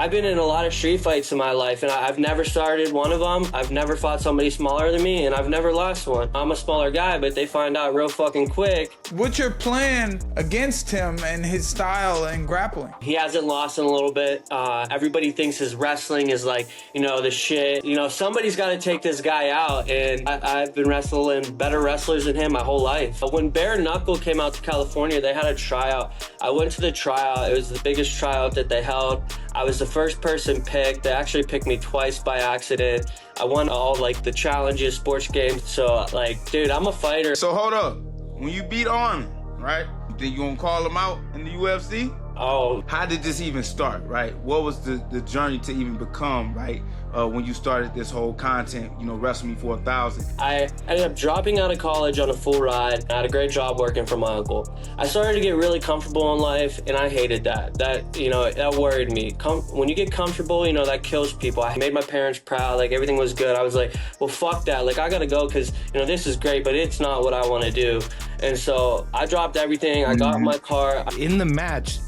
I've been in a lot of street fights in my life, and I've never started one of them. I've never fought somebody smaller than me, and I've never lost one. I'm a smaller guy, but they find out real fucking quick. What's your plan against him and his style and grappling? He hasn't lost in a little bit. Everybody thinks his wrestling is like, the shit. Somebody's got to take this guy out, and I've been wrestling better wrestlers than him my whole life. When Bare Knuckle came out to California, they had a tryout. I went to the tryout. It was the biggest tryout that they held. I was the first person picked. They actually picked me twice by accident. I won all the challenges, sports games. So dude, I'm a fighter. So hold up. When you beat Arman, right? You think you gonna call him out in the UFC? Oh. How did this even start, right? What was the journey to even become, right? When you started this whole content, Wrestle Me for 1,000. I ended up dropping out of college on a full ride. I had a great job working for my uncle. I started to get really comfortable in life, and I hated that. That worried me. When you get comfortable, that kills people. I made my parents proud. Everything was good. I was like, well, fuck that. I gotta go because, this is great, but it's not what I want to do. And so I dropped everything. I got in my car. In the match,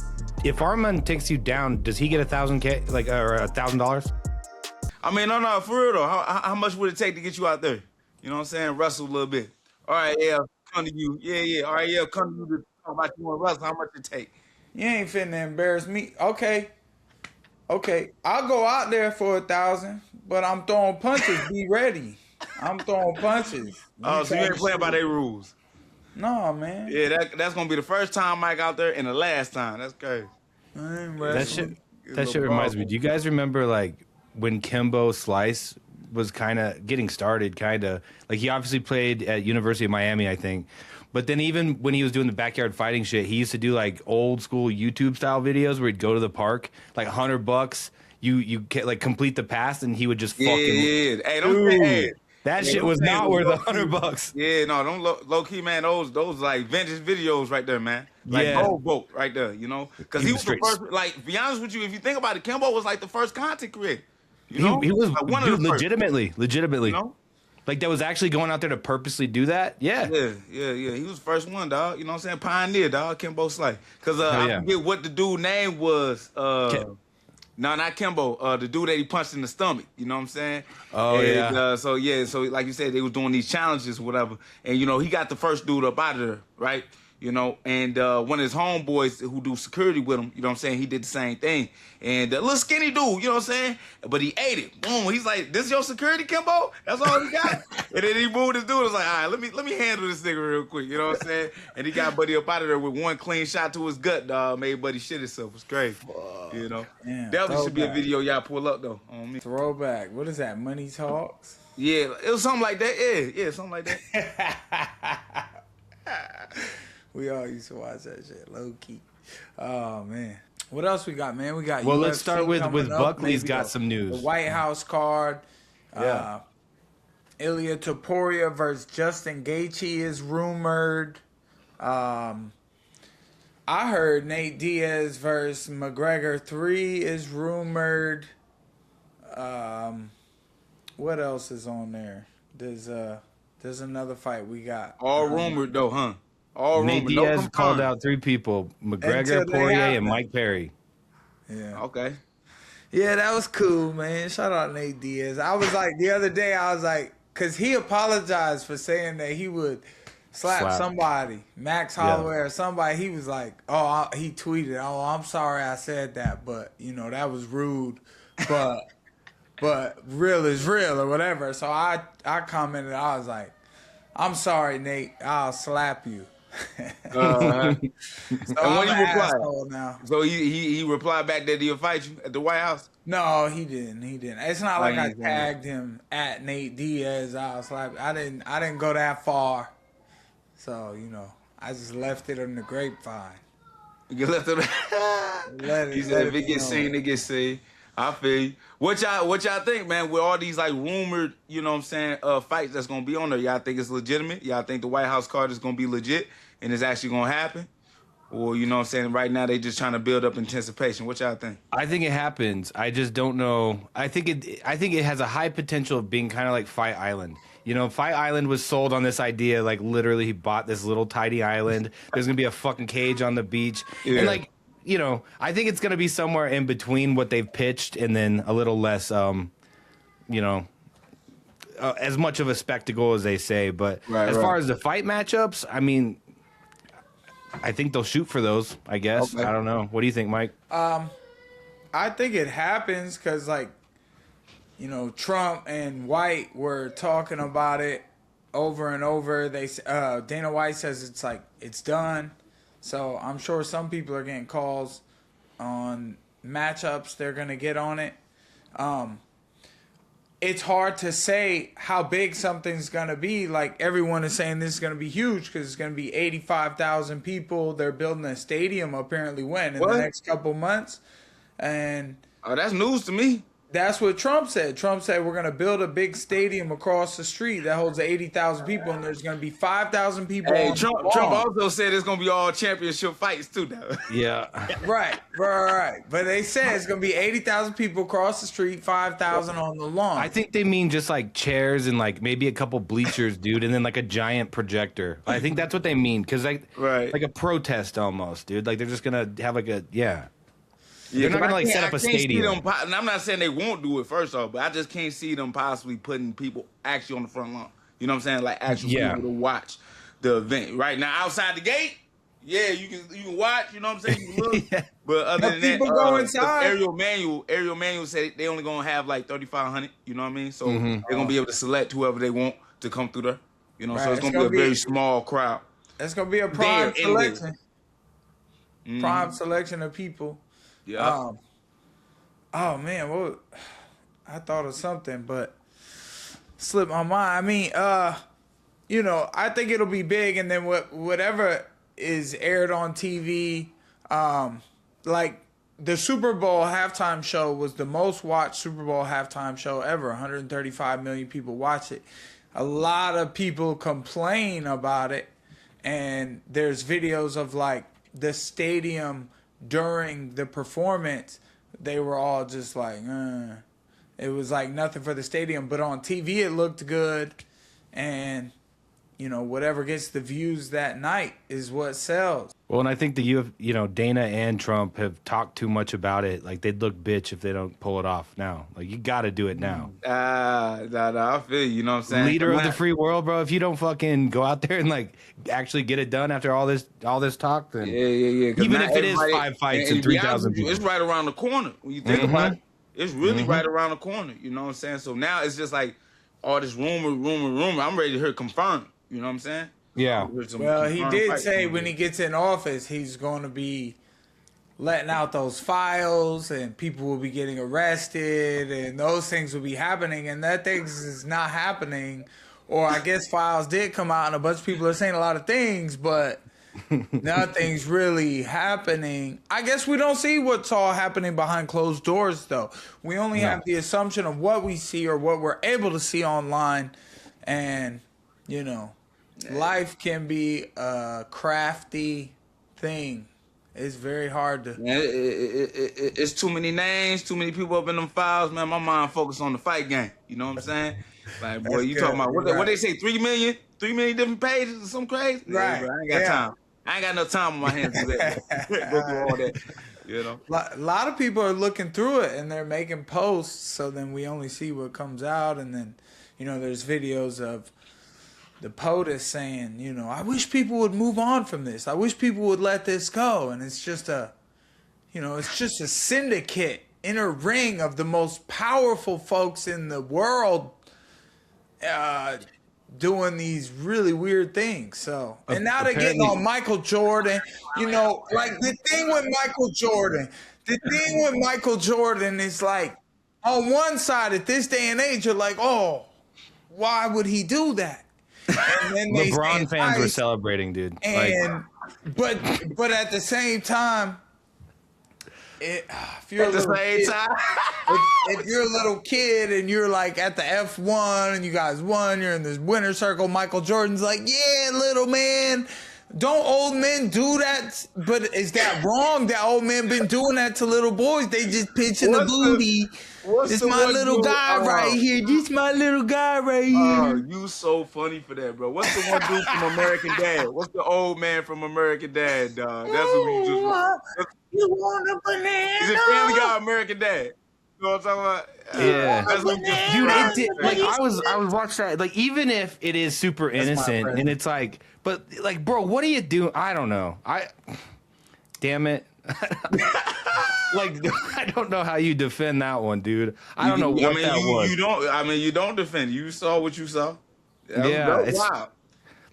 if Arman takes you down, does he get $1,000 or $1,000? I mean, no, for real though. How much would it take to get you out there? You know what I'm saying? Wrestle a little bit. All right, yeah, come to you. Yeah. All right, yeah, come to you to talk about you want to wrestle. How much it take? You ain't finna embarrass me. Okay, I'll go out there for 1,000, but I'm throwing punches. Be ready. I'm throwing punches. So you ain't playing by their rules? No, man. Yeah, that's gonna be the first time Mike out there and the last time. That's crazy. That shit reminds me. Do you guys remember when Kimbo Slice was kind of getting started, he obviously played at University of Miami, I think. But then even when he was doing the backyard fighting shit, he used to do old school YouTube style videos where he'd go to the park, $100. You complete the pass and he would just fucking. Yeah. Hey, don't say that shit was not worth $100. Yeah, no, don't low key, man. Those vintage videos right there, man. Old boat right there, because he was the first. Be honest with you, if you think about it, Kimbo was the first content creator. He was one of the legitimately. That was actually going out there to purposely do that. Yeah. He was the first one, dog. You know what I'm saying? Pioneer, dog. Kimbo Slice. Because I forget what the dude name was. No, not Kimbo. The dude that he punched in the stomach. You know what I'm saying? Oh, yeah. So like you said, they was doing these challenges, whatever. And, he got the first dude up out of there, right? And one of his homeboys who do security with him, he did the same thing. And the little skinny dude, you know what I'm saying? But he ate it. Boom. He's like, this your security, Kimbo? That's all he got? And then he moved his dude. Was like, all right, let me handle this nigga real quick. You know what I'm saying? And he got Buddy up out of there with one clean shot to his gut, dog. Made Buddy shit himself. It was crazy. Damn, definitely should be a video y'all pull up, though, on me. Throwback. What is that, Money Talks? Yeah, it was something like that. Yeah, something like that. We all used to watch that shit, low key. Oh man, what else we got, man? We got. Well, UFC let's start with Buckley's got some news. The White House card. Yeah. Ilia Topuria versus Justin Gaethje is rumored. I heard Nate Diaz versus McGregor 3 is rumored. What else is on there? There's another fight we got. All rumored though, huh? Nate Diaz called out 3 people: McGregor, Poirier, and Mike Perry. Yeah. Okay. Yeah, that was cool, man. Shout out Nate Diaz. I was like, the other day, because he apologized for saying that he would slap somebody, Max Holloway or somebody. He was like, he tweeted, I'm sorry I said that, but, that was rude. But real is real or whatever. So I commented, I was like, I'm sorry, Nate. I'll slap you. So and when he replied, now. So he replied back that he'll fight you at the White House? No, he didn't. It's not like I tagged him at Nate Diaz. I'll slap. I didn't go that far. So I just left it on the grapevine. You left it. He said if it gets seen, it gets seen. I feel you. What y'all think, man, with all these rumored, fights that's gonna be on there? Y'all think it's legitimate? Y'all think the White House card is gonna be legit and it's actually gonna happen? Or right now they just trying to build up anticipation. What y'all think? I think it happens. I just don't know. I think it has a high potential of being kind of like Fight Island. Fight Island was sold on this idea, literally he bought this little tiny island. There's gonna be a fucking cage on the beach. Yeah. And you know, I think it's going to be somewhere in between what they've pitched and then a little less, you know, as much of a spectacle as they say. But as far as the fight matchups, I mean, I think they'll shoot for those, I guess. Okay. I don't know. What do you think, Mike? I think it happens because, like, you know, Trump and White were talking about it over and over. Dana White says it's like it's done. So I'm sure some people are getting calls on matchups they're going to get on it. It's hard to say how big something's going to be. Like, everyone is saying this is going to be huge because it's going to be 85,000 people. They're building a stadium apparently in the next couple months. And that's news to me. That's what Trump said. Trump said we're going to build a big stadium across the street that holds 80,000 people, and there's going to be 5,000 people. Hey, Trump also said it's going to be all championship fights too, though. Yeah. Right. But they said it's going to be 80,000 people across the street, 5,000 on the lawn. I think they mean just like chairs and like maybe a couple bleachers, dude, and then like a giant projector. I think that's what they mean, because like a protest almost, dude. Like they're just going to have like a They're not gonna set up a stadium. And I'm not saying they won't do it first off, but I just can't see them possibly putting people actually on the front lawn. You know what I'm saying? Like actual people to watch the event. Right now, outside the gate, you can watch. You know what I'm saying? You can look. But other than that, go inside. Ariel Manuel said they only gonna have like 3,500. You know what I mean? So they're gonna be able to select whoever they want to come through there. You know, so it's gonna be a very small crowd. It's gonna be a prime selection. Prime selection of people. Yeah. Oh man, I thought of something, but slipped my mind. I mean, you know, I think it'll be big, and then whatever is aired on TV, like the Super Bowl halftime show was the most watched Super Bowl halftime show ever. 135 million people watch it. A lot of people complain about it, and there's videos of like the stadium during the performance. They were all just like, it was like nothing for the stadium, but on TV it looked good, and you know, whatever gets the views that night is what sells. Well, and I think Dana and Trump have talked too much about it. Like, they'd look bitch if they don't pull it off now. Like, you got to do it now. I feel you. You know what I'm saying? Leader of the free world, bro. If you don't fucking go out there and like actually get it done after all this talk, then even if it is 5 fights and 3,000 people, it's right around the corner. When you think about it, it's really right around the corner. You know what I'm saying? So now it's just like all this rumor. I'm ready to hear confirmed. You know what I'm saying? Yeah. Well, he did say when he gets in office, he's going to be letting out those files, and people will be getting arrested, and those things will be happening, and that things is not happening. Or I guess files did come out, and a bunch of people are saying a lot of things, but nothing's really happening. I guess we don't see what's all happening behind closed doors, though. We only have the assumption of what we see or what we're able to see online, and you know, life can be a crafty thing. It's very hard to. It's too many names, too many people up in them files, man. My mind focused on the fight game. You know what I'm saying? Like, boy, you talking about what they say? 3 million different pages or something crazy? Right. Yeah, I ain't got time. I ain't got no time on my hands to do that. Go through all that. You know, a lot of people are looking through it and they're making posts. So then we only see what comes out, and then, you know, there's videos of the POTUS saying, you know, I wish people would move on from this. I wish people would let this go. And it's just a syndicate in a ring of the most powerful folks in the world doing these really weird things. So, and now they're getting on Michael Jordan. You know, like the thing with Michael Jordan is like, on one side at this day and age, you're like, oh, why would he do that? And then LeBron fans were celebrating, dude. And but at the same time, if you're a little kid and you're like at the F1 and you guys won, you're in this winner circle. Michael Jordan's like, yeah, little man. Don't old men do that? But is that wrong? That old men been doing that to little boys? They just pitching the booty. This my little guy right here. This my little guy right here. Oh, you so funny for that, bro. What's the one dude from American Dad? What's the old man from American Dad, dog? That's what we just. You want a He's a Family banana? Guy American Dad. You know what I'm talking about? Yeah. That's what you Dude, it did, Banana. like I was watching that, like even if it is super innocent and it's like, but like, bro, what do you do? I don't know. Damn it. Like, I don't know how you defend that one, dude. I don't know what that was. You don't defend it. You saw what you saw. Yeah, it's wild.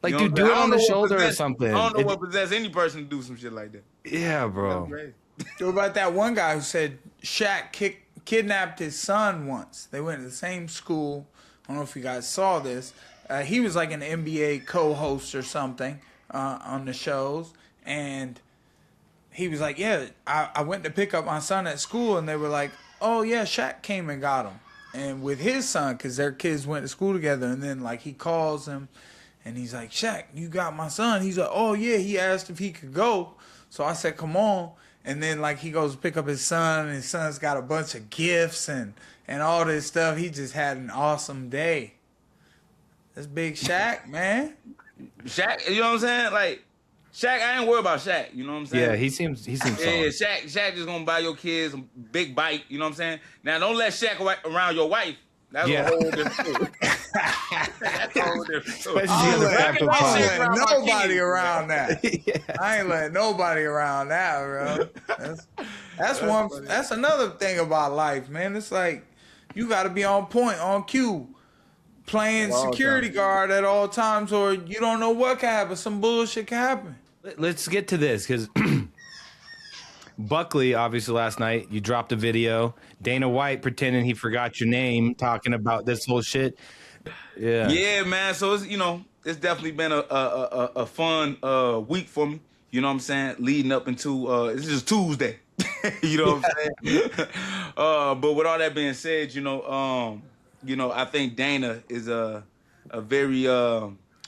Like, You know dude, do it on the shoulder or I something. don't know what possessed any person to do some shit like that. Yeah, bro. What about that one guy who said Shaq kidnapped his son once? They went to the same school. I don't know if you guys saw this. He was like an NBA co-host or something on the shows. And he was like, yeah, I went to pick up my son at school. And they were like, oh, yeah, Shaq came and got him. And with his son, because their kids went to school together. And then, like, he calls him. And he's like, Shaq, you got my son. He's like, oh, yeah. He asked if he could go. So I said, come on. And then, like, he goes to pick up his son. And his son's got a bunch of gifts and all this stuff. He just had an awesome day. That's Big Shaq, man. Shaq, you know what I'm saying? Like, Shaq, I ain't worried about Shaq. You know what I'm saying? Yeah, he seems Yeah, solid. Shaq just gonna buy your kids a big bike. You know what I'm saying? Now, don't let Shaq around your wife. That's a whole different story. That's a whole different story. I ain't Especially letting nobody around that. I ain't letting nobody around that, bro. That's another thing about life, man. It's like you got to be on point, on cue, playing security guard at all times, or you don't know what can happen. Some bullshit can happen. Let's get to this because Buckley, obviously, last night you dropped a video. Dana White pretending he forgot your name, talking about this whole shit. Yeah, man. So it's definitely been a fun week for me. You know what I'm saying? Leading up into this is Tuesday. You know what I'm saying? But with all that being said, I think Dana is a very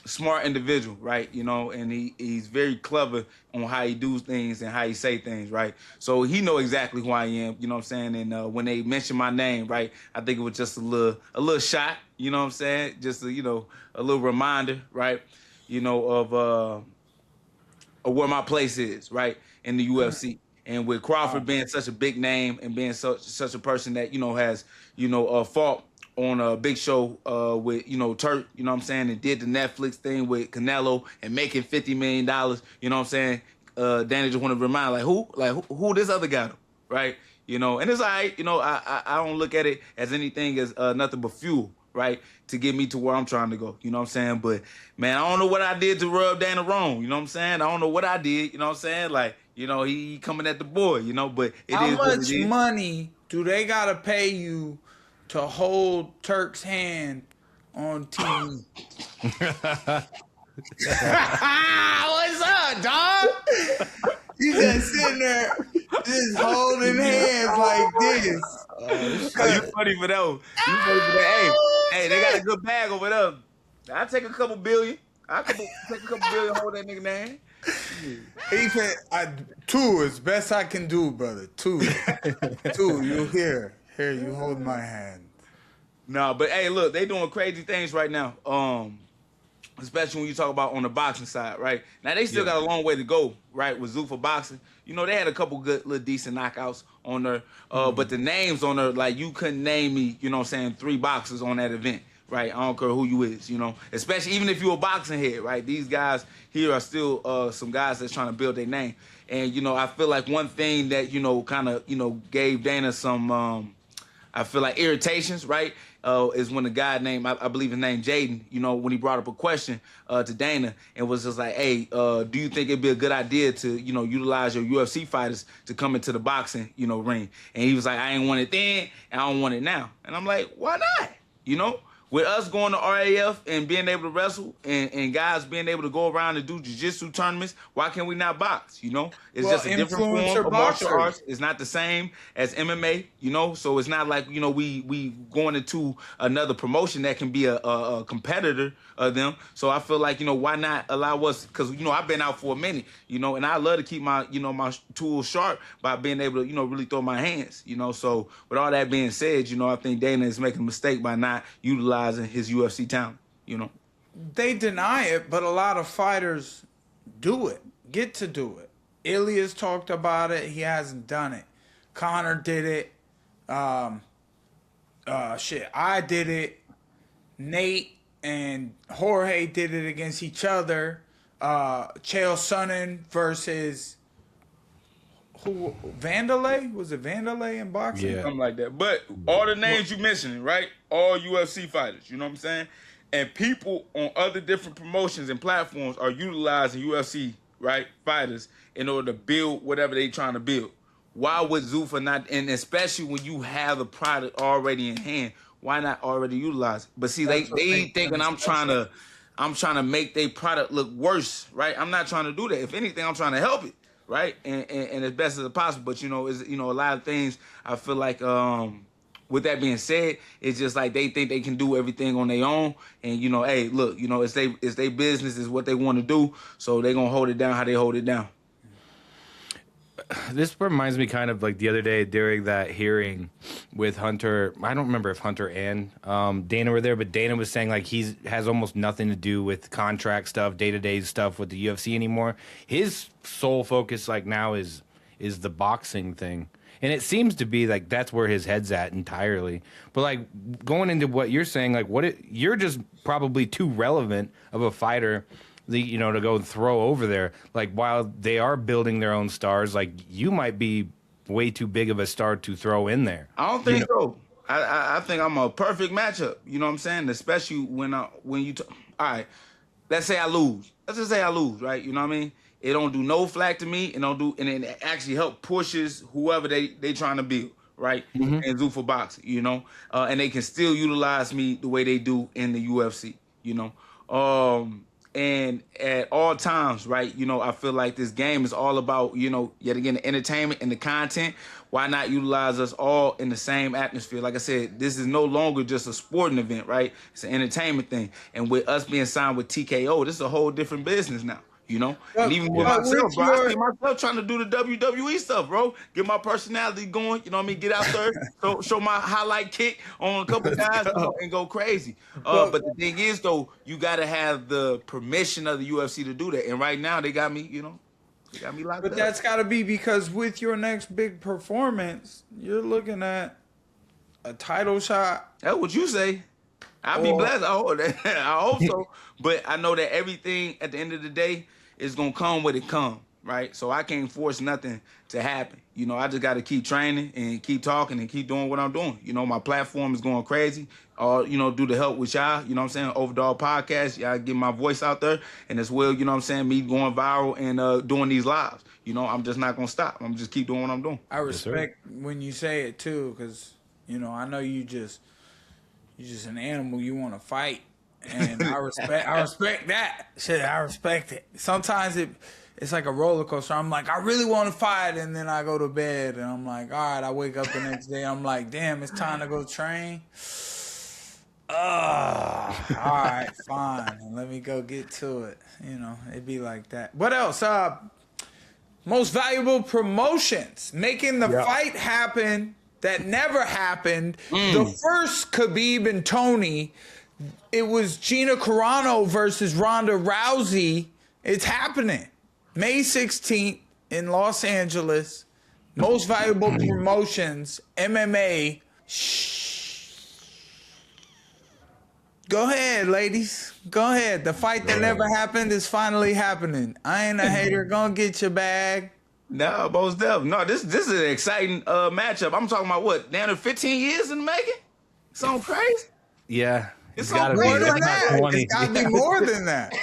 smart individual, right? And he's very clever on how he do things and how he say things, right? So he know exactly who I am, you know what I'm saying? And when they mentioned my name, right, I think it was just a little shot, you know what I'm saying? Just a little reminder, right? Of where my place is, right, in the UFC. And with Crawford being such a big name and being such a person that has fought on a big show with Turk, you know what I'm saying, and did the Netflix thing with Canelo and making $50 million, you know what I'm saying. Danny just want to remind who this other guy, right? And it's all right, I don't look at it as anything as nothing but fuel, right, to get me to where I'm trying to go, you know what I'm saying. But man, I don't know what I did to rub Dana wrong, you know what I'm saying. I don't know what I did, you know what I'm saying. Like, he coming at the boy, but it How is what much it is. money do they gotta pay you to hold Turk's hand on TV? What's up, dog? You just sitting there, just holding hands like this. You funny for that. You funny for that. Hey, they got a good bag over there. I'll take a couple billion. Take a couple billion, hold that nigga hand. He said, two is best I can do, brother. Two, you here, you hold my hand. No, but hey, look, they doing crazy things right now. Especially when you talk about on the boxing side, right? Now they still got a long way to go, right? With Zuffa boxing, they had a couple good, little decent knockouts on there. But the names on there, like you couldn't name me, 3 boxers on that event, right? I don't care who you is, Especially even if you're a boxing head, right? These guys here are still some guys that's trying to build their name. And I feel like one thing that kind of gave Dana some I feel like irritations, right? Is when a guy named, I believe his name Jaden, when he brought up a question to Dana and was just like, hey, do you think it'd be a good idea to, utilize your UFC fighters to come into the boxing, ring? And he was like, I ain't want it then, and I don't want it now. And I'm like, why not? With us going to RAF and being able to wrestle and guys being able to go around and do jiu-jitsu tournaments, why can't we not box, It's just a different form of martial arts. It's not the same as MMA, So it's not like, we going into another promotion that can be a competitor of them. So I feel like, why not allow us, because, I've been out for a minute, and I love to keep my, my tools sharp by being able to, really throw my hands, So with all that being said, I think Dana is making a mistake by not utilizing his UFC talent, They deny it, but a lot of fighters do it, get to do it. Ilya's talked about it. He hasn't done it. Connor did it. I did it. Nate and Jorge did it against each other. Chael Sonnen versus who? Vandalay? Was it Vandalay in boxing? Yeah. Something like that. But all the names you mentioned, right? All UFC fighters, you know what I'm saying? And people on other different promotions and platforms are utilizing UFC, right, fighters in order to build whatever they trying to build. Why would Zuffa not, and especially when you have the product already in hand, why not already utilize it? But see, they thinking I'm trying to make their product look worse, right? I'm not trying to do that. If anything, I'm trying to help it, right? And as best as possible. But a lot of things I feel like with that being said, it's just like they think they can do everything on their own. And hey, look, it's their business, is what they want to do, so they're gonna hold it down how they hold it down. This reminds me kind of like the other day during that hearing with Hunter. I don't remember if Hunter and Dana were there, but Dana was saying like he has almost nothing to do with contract stuff, day-to-day stuff with the UFC anymore. His sole focus like now is the boxing thing. And it seems to be like that's where his head's at entirely. But like going into what you're saying, like you're just probably too relevant of a fighter to go and throw over there. Like while they are building their own stars, like you might be way too big of a star to throw in there. I don't think so. I think I'm a perfect matchup. You know what I'm saying? Especially when you all right, let's say I lose. Let's just say I lose, right? You know what I mean? It don't do no flack to me, and it actually help pushes whoever they trying to build, right? Mm-hmm. And Zuffa boxing, and they can still utilize me the way they do in the UFC, And at all times, right, I feel like this game is all about, yet again, the entertainment and the content. Why not utilize us all in the same atmosphere? Like I said, this is no longer just a sporting event, right? It's an entertainment thing. And with us being signed with TKO, this is a whole different business now. And even with myself, bro, I see myself trying to do the WWE stuff, bro. Get my personality going, get out there, show my highlight kick on a couple guys, and go crazy. But the thing is, though, you got to have the permission of the UFC to do that. And right now, they got me, they got me locked up. But that's got to be because with your next big performance, you're looking at a title shot. That's what you say. I'll be blessed. I hope so. But I know that everything at the end of the day is going to come when it come, right? So I can't force nothing to happen. I just got to keep training and keep talking and keep doing what I'm doing. My platform is going crazy. Due to help with y'all, Overdog Podcast, y'all get my voice out there. And as well, me going viral and doing these lives. I'm just not going to stop. I'm just keep doing what I'm doing. I respect when you say it, too, because, I know you're just an animal. You want to fight, and I respect that. Shit, I respect it. Sometimes it's like a roller coaster. I'm like, I really want to fight, and then I go to bed, and I'm like, all right. I wake up the next day. I'm like, damn, it's time to go train. All right, fine. Let me go get to it. It'd be like that. What else? Most valuable promotions, making the fight happen. That never happened. The first Khabib and Tony, it was Gina Carano versus Ronda Rousey. It's happening. May 16th in Los Angeles. Most valuable promotions, MMA. Go ahead, ladies. Go ahead. The fight that never happened is finally happening. I ain't a hater. Gonna get your bag. No, most definitely. No, this is an exciting matchup. I'm talking about what? Down to 15 years in the making? Something crazy? Yeah. It's gotta be more than that. It's gotta be more than that.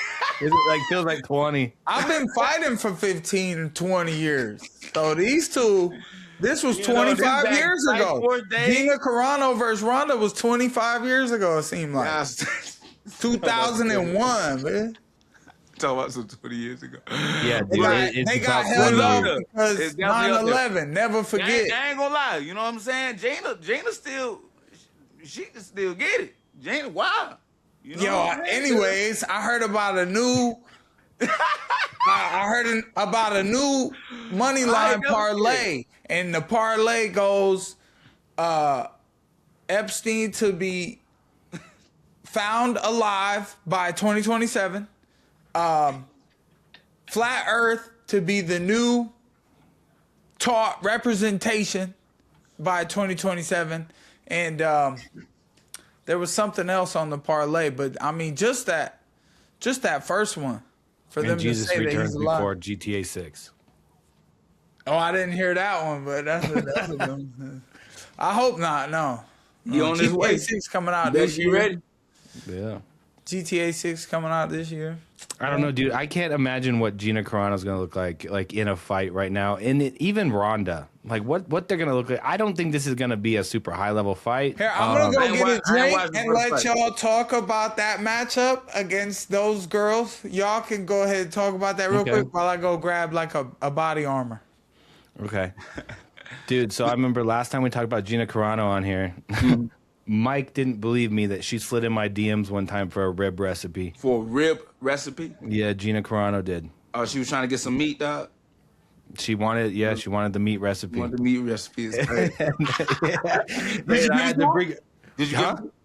Feels like 20. I've been fighting for 15 and 20 years. So these two, this was 25 years ago. Gina Carano versus Ronda was 25 years ago, it seemed like. 2001, man. Talking about some 20 years ago. Yeah, they got held up because 9/11. Never forget. I ain't gonna lie. You know what I'm saying? Gina still, she can still get it. Gina, wow. Anyways, I heard about a new. I heard about a new money line parlay, and the parlay goes, Epstein to be found alive by 2027. Flat Earth to be the new top representation by 2027. And there was something else on the parlay, but I mean, just that first one for them Jesus to say that returns he's alive. before GTA 6. Oh, I didn't hear that one, but that's a good one. I hope not. No, He on his GTA way. 6 coming out Better this be year. ready. Yeah. GTA 6 coming out this year. I don't know, dude. I can't imagine what Gina Carano's gonna look like in a fight right now, and even Ronda, like what they're gonna look like. I don't think this is gonna be a super high level fight. Here, I'm gonna go get a drink and let fight. y'all talk about that matchup against those girls. Y'all can go ahead and talk about that real quick while I go grab like a body armor. Okay, dude. So I remember last time we talked about Gina Carano on here. Mike didn't believe me that she slid in my DMs one time for a rib recipe. For a rib recipe? Yeah, Gina Carano did. Oh, she was trying to get some meat, dog? She wanted the meat recipe. Wanted the meat recipe. Is crazy.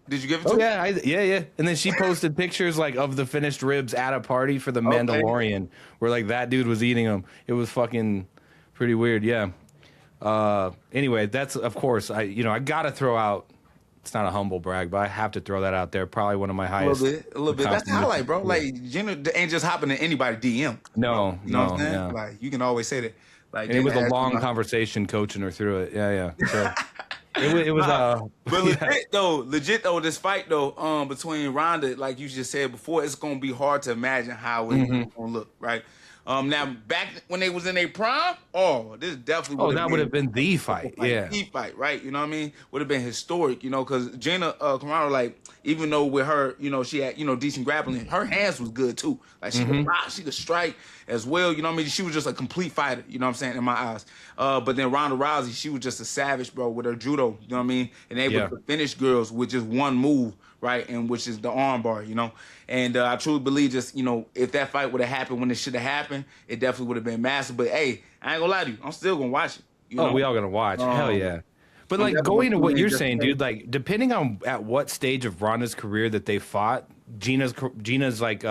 Did you give it to her? Yeah. And then she posted pictures like of the finished ribs at a party for the Mandalorian, where like that dude was eating them. It was fucking pretty weird. Yeah. Anyway, that's of course I gotta throw out. It's not a humble brag, but I have to throw that out there. Probably one of my highest. A little bit. That's the highlight, bro. Like Gina ain't just hopping in anybody's DM. No, you know what I'm saying? no. Like you can always say that. Like and it was a long conversation coaching her through it. Yeah. So it was but legit though, this fight though, between Ronda, like you just said before, it's gonna be hard to imagine how it's gonna look, right? Now back when they was in their prime, this definitely would have been the fight. Yeah. The fight, right? You know what I mean? Would have been historic, because Gina Carano, like, even though with her, she had, decent grappling, her hands was good too. Like she could rock, she could strike as well, you know what I mean? She was just a complete fighter, you know what I'm saying, in my eyes. But then Ronda Rousey, she was just a savage, bro, with her judo, you know what I mean? And able to finish girls with just one move, right? And which is the arm bar, And I truly believe just, if that fight would have happened when it should have happened, it definitely would have been massive. But hey, I ain't gonna lie to you, I'm still gonna watch it. We all gonna watch. Hell yeah. But like going to what you're saying, dude, like depending on at what stage of Ronda's career that they fought, Gina's like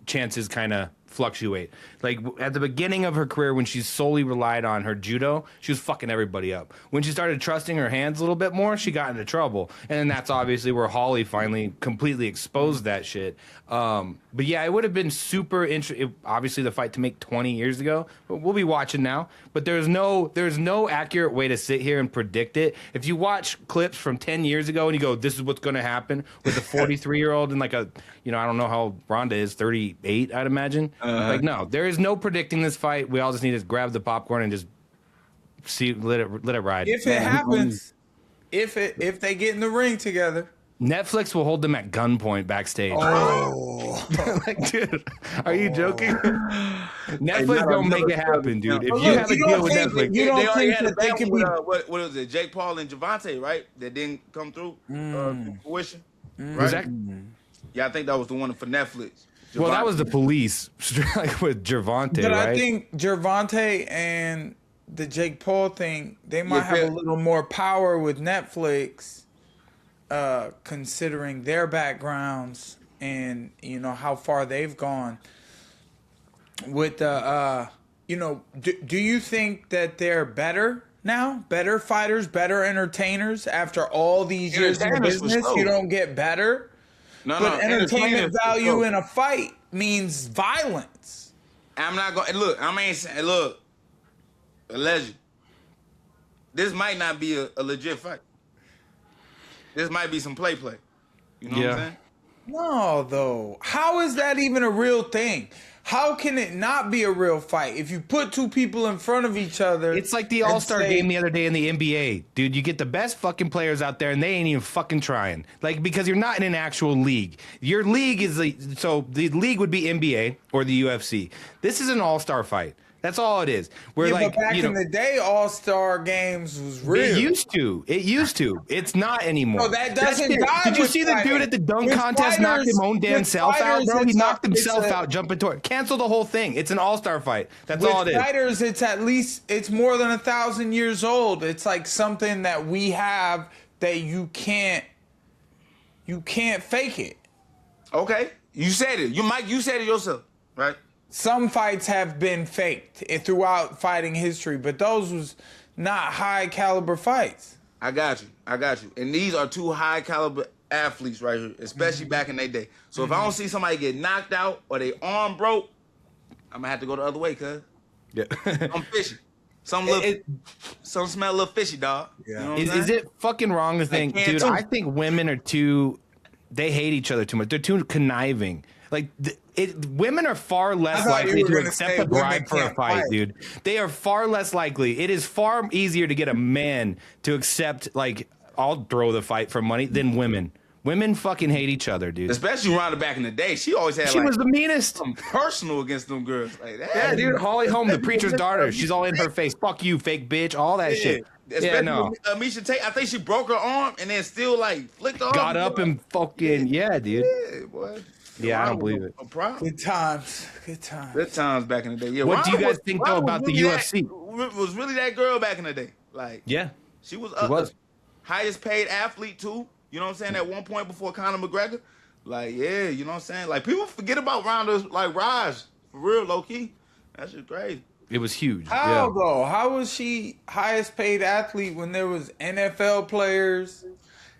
chances kind of fluctuate. Like at the beginning of her career, when she solely relied on her judo, she was fucking everybody up. When she started trusting her hands a little bit more, she got into trouble. And then that's obviously where Holly finally completely exposed that shit. But yeah, it would have been super interesting. Obviously, the fight to make 20 years ago, but we'll be watching now. But there's no accurate way to sit here and predict it. If you watch clips from 10 years ago and you go, this is what's going to happen with a 43-year-old and like I don't know how Ronda is, 38, I'd imagine. Like, no, there is no predicting this fight. We all just need to grab the popcorn and just let it ride. If it happens, if they get in the ring together, Netflix will hold them at gunpoint backstage. Like, dude, are you joking? Netflix don't make it happen, dude. If you have a deal with Netflix, you don't they already think had a that they battle can with, be. what was it? Jake Paul and Javante, right? That didn't come through fruition. Was Right? that? Yeah, I think that was the one for Netflix. Well, that Javante. was the police, like with Gervonta, But right? I think Gervonta and the Jake Paul thing, they might have a little more power with Netflix, considering their backgrounds and how far they've gone. With the, do you think that they're better now? Better fighters, better entertainers after all these years in Entertainers for business? sure. You don't get better. But entertainment value in a fight means violence. I'm not going to look. I ain't saying look. Alleged. This might not be a legit fight. This might be some play. You know what I'm saying? No, though. How is that even a real thing? How can it not be a real fight? If you put two people in front of each other... It's like the All-Star game the other day in the NBA. Dude, you get the best fucking players out there and they ain't even fucking trying. Like, because you're not in an actual league. Your league is... So the league would be NBA or the UFC. This is an All-Star fight. That's all it is. We're but back in the day, All-Star games was real. It used to. It's not anymore. No, that doesn't die. Did you see the dude at the dunk contest knock his own damn self out, bro? He knocked himself out jumping toward. Cancel the whole thing. It's an All-Star fight. That's all it is. With fighters, it's more than 1,000 years old. It's like something that we have that you can't fake it. Okay. You said it. You said it yourself, right? some fights have been faked throughout fighting history, but those was not high caliber fights. I got you. And these are two high caliber athletes right here, especially back in their day. So if I don't see somebody get knocked out or their arm broke, I'm gonna have to go the other way, cuz. Yeah. I'm fishy. Some smell a little fishy, dog. Yeah. You know what I'm Is saying? it fucking wrong to think, dude? I think women are they hate each other too much. They're too conniving. Like, women are far less likely to accept a bribe for a fight, dude. They are far less likely. It is far easier to get a man to accept, like, I'll throw the fight for money than women. Women fucking hate each other, dude. Especially Ronda back in the day. She always had, She was the meanest. something personal against them girls. Like that. Yeah, dude. Holly Holm, the preacher's daughter. She's all in her face. Fuck you, fake bitch. All that shit. Especially Yeah, no. Misha Tate, I think she broke her arm and then still, like, flicked her arm. Got up and fucking, yeah, dude. Yeah, boy. Yeah, I don't believe it. No problem. Good times. Good times. Good times back in the day. Yeah. What do you guys think, though, Ronda about the really UFC? Was really that girl back in the day. Like, Yeah. she was was. highest paid athlete, too. You know what I'm saying? At one point before Conor McGregor. Like, yeah, you know what I'm saying? Like, people forget about Ronda's, like, rise. For real, low-key. That shit crazy. It was huge. How though? How was she highest paid athlete when there was NFL players,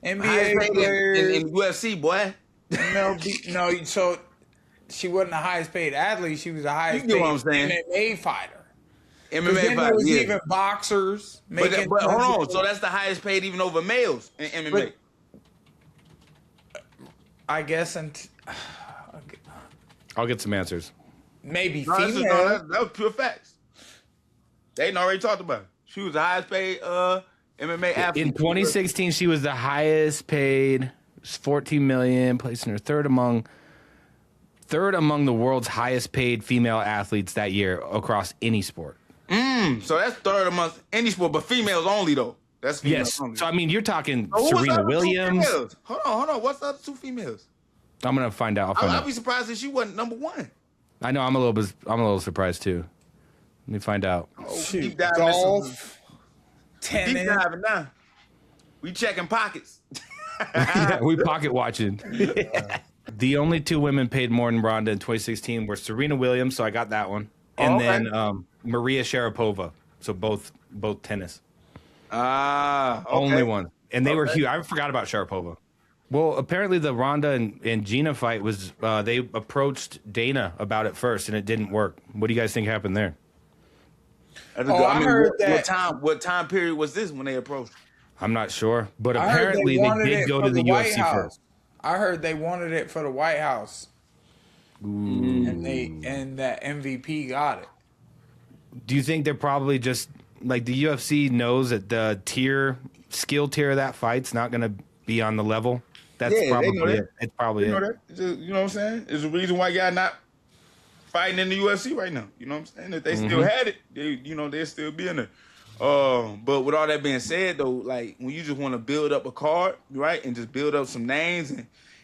NBA players, in UFC, boy? MLB? No, so she wasn't the highest paid athlete. She was the highest You paid get what I'm saying. MMA fighter. MMA Then there fighter, was yeah. even boxers making. But hold on, so that's the highest paid even over males in MMA. But- I guess, I'll get some answers. maybe No, female. that was pure facts. They ain't already talked about it. She was the highest paid MMA athlete. In 2016, she was the highest paid, 14 million, placing her third among the world's highest paid female athletes that year across any sport. So that's third amongst any sport, but females only though. That's females Yes. only. So I mean, you're talking So who was the Serena other two Williams. females? Hold on. What's the other two females? I'm gonna find out. I'd be surprised if she wasn't number one. I know. I'm a little surprised too. Let me find out. Shoot, Deep diving golf, Deep tennis. diving now. We checking pockets. Yeah, we pocket watching. The only two women paid more than Ronda in 2016 were Serena Williams, so I got that one, and then Maria Sharapova. So both tennis. Okay. Only one, and they were huge. I forgot about Sharapova. Well, apparently the Ronda and Gina fight was they approached Dana about it first, and it didn't work. What do you guys think happened there? I heard that. What time period was this when they approached? I'm not sure, but I heard apparently they wanted did it go for to the White UFC House. first. I heard they wanted it for the White House. And that MVP got it. Do you think they're probably just like the UFC knows that the skill tier of that fight's not going to be on the level? That's probably it. It's probably it. You know what I'm saying? It's the reason why y'all not fighting in the UFC right now. You know what I'm saying? If they still had it, they'd still be in there. But with all that being said, though, like when you just want to build up a card, right, and just build up some names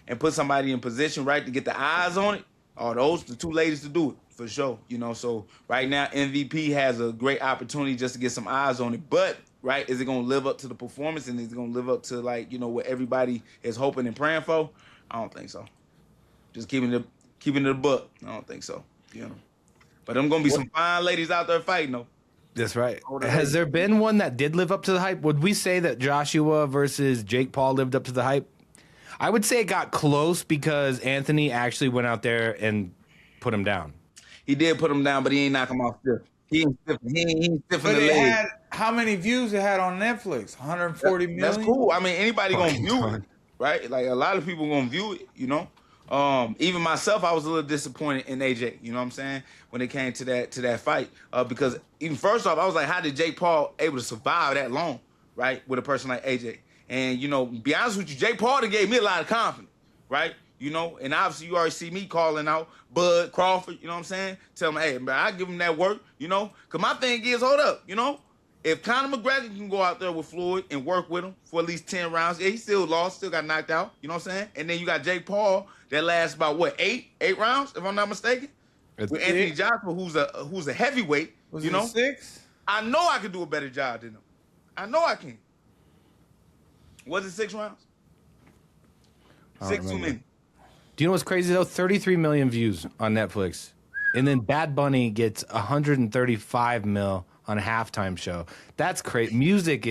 and put somebody in position, right, to get the eyes on it, those the two ladies to do it for sure. So right now MVP has a great opportunity just to get some eyes on it, but. Right? Is it gonna live up to the performance, and is it gonna live up to what everybody is hoping and praying for? I don't think so. Just keeping it a buck. I don't think so. But I'm gonna be some fine ladies out there fighting though. That's right. Has there been one that did live up to the hype? Would we say that Joshua versus Jake Paul lived up to the hype? I would say it got close because Anthony actually went out there and put him down. He did put him down, but he ain't knock him off stiff. He ain't stiff in But the it leg. had how many views it had on Netflix? 140 million. That's cool. I mean, anybody gonna view ton. it, right? Like a lot of people gonna view it, Even myself, I was a little disappointed in AJ. You know what I'm saying? When it came to that fight, because even first off, I was like, how did Jake Paul able to survive that long, right, with a person like AJ? And be honest with you, Jake Paul done gave me a lot of confidence, right? And obviously you already see me calling out Bud Crawford, you know what I'm saying? Tell him, hey, man, I give him that work, because my thing is, hold up, if Conor McGregor can go out there with Floyd and work with him for at least 10 rounds, yeah, he still lost, still got knocked out, you know what I'm saying? And then you got Jake Paul that lasts about, what, eight rounds, if I'm not mistaken? With Anthony Joshua, who's a heavyweight, Was it 6? I know I can do a better job than him. I know I can. Was it 6 rounds? I don't 6 too remember. many. Do you know what's crazy though? 33 million views on Netflix. And then Bad Bunny gets 135 mil on a halftime show. That's crazy. Music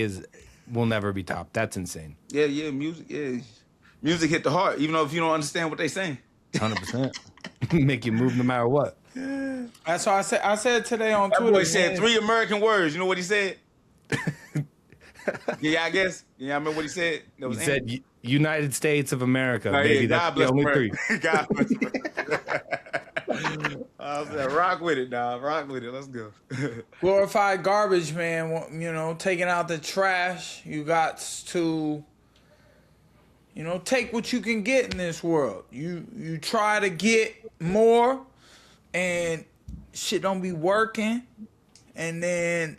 will never be topped. That's insane. Yeah, music. Yeah, music hit the heart, even though if you don't understand what they saying. 100%. Make you move no matter what. That's why I said today on That Twitter. boy said 3 American words. You know what he said? Yeah, I guess. Yeah, I remember what he said. He said United States of America. Oh, Baby, yeah, that's the only America. 3. God bless America. I said, rock with it, dog. Rock with it. Let's go. Glorified garbage, man. You know, taking out the trash. You got to, you know, take what you can get in this world. You try to get more, and shit don't be working, and then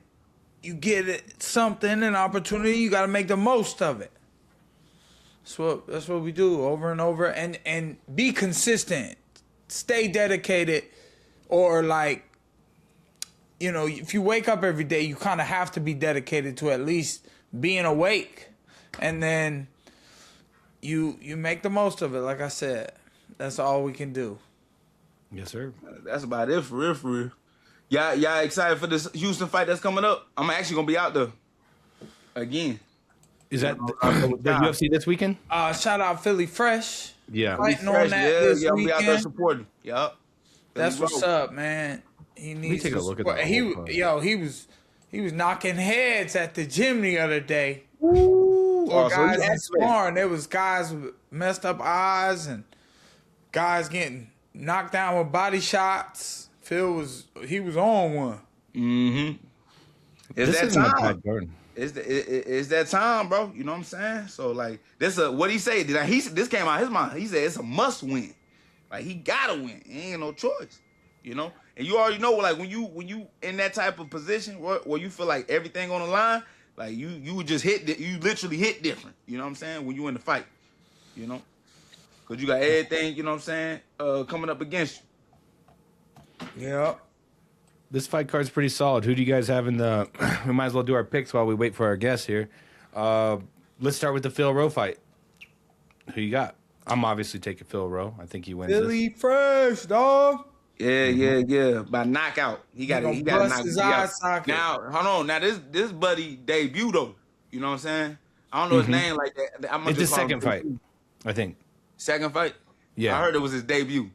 you get something, an opportunity. You got to make the most of it. That's what we do over and over, and be consistent. Stay dedicated, or like, you know, if you wake up every day, you kind of have to be dedicated to at least being awake, and then you make the most of it. Like I said, that's all we can do. Yes, sir. That's about it for real. Y'all excited for this Houston fight that's coming up? I'm actually gonna be out there again. Is that the UFC this weekend? Shout out Philly Fresh. Yeah. Fighting on that this I'm gonna be out there weekend. supporting. Yup. That's what's up, man. He needs take a to look at support. that whole card. He was knocking heads at the gym the other day. Ooh. Or Oh, so guys he in sparring. There was guys with messed up eyes and guys getting knocked down with body shots. Phil was on one. Mm-hmm. This isn't a bad garden. It's that time, bro. You know what I'm saying? So like, what he say? This came out his mind. He said it's a must win. Like he gotta win. He ain't no choice. You know, and you already know, like when you in that type of position where you feel like everything on the line, like you would just you literally hit different. You know what I'm saying? When you in the fight, you know, because you got everything. You know what I'm saying? Coming up against you. Yeah. This fight card's pretty solid. Who do you guys have in the... We might as well do our picks while we wait for our guests here. Let's start with the Phil Rowe fight. Who you got? I'm obviously taking Phil Rowe. I think he wins Philly this. Fresh, dog. Yeah. By knockout. He got to knock his out. eye socket. Now, hold on. Now this buddy debut though. You know what I'm saying? I don't know his name like that. It's his second fight, I think. Second fight? Yeah. I heard it was his debut.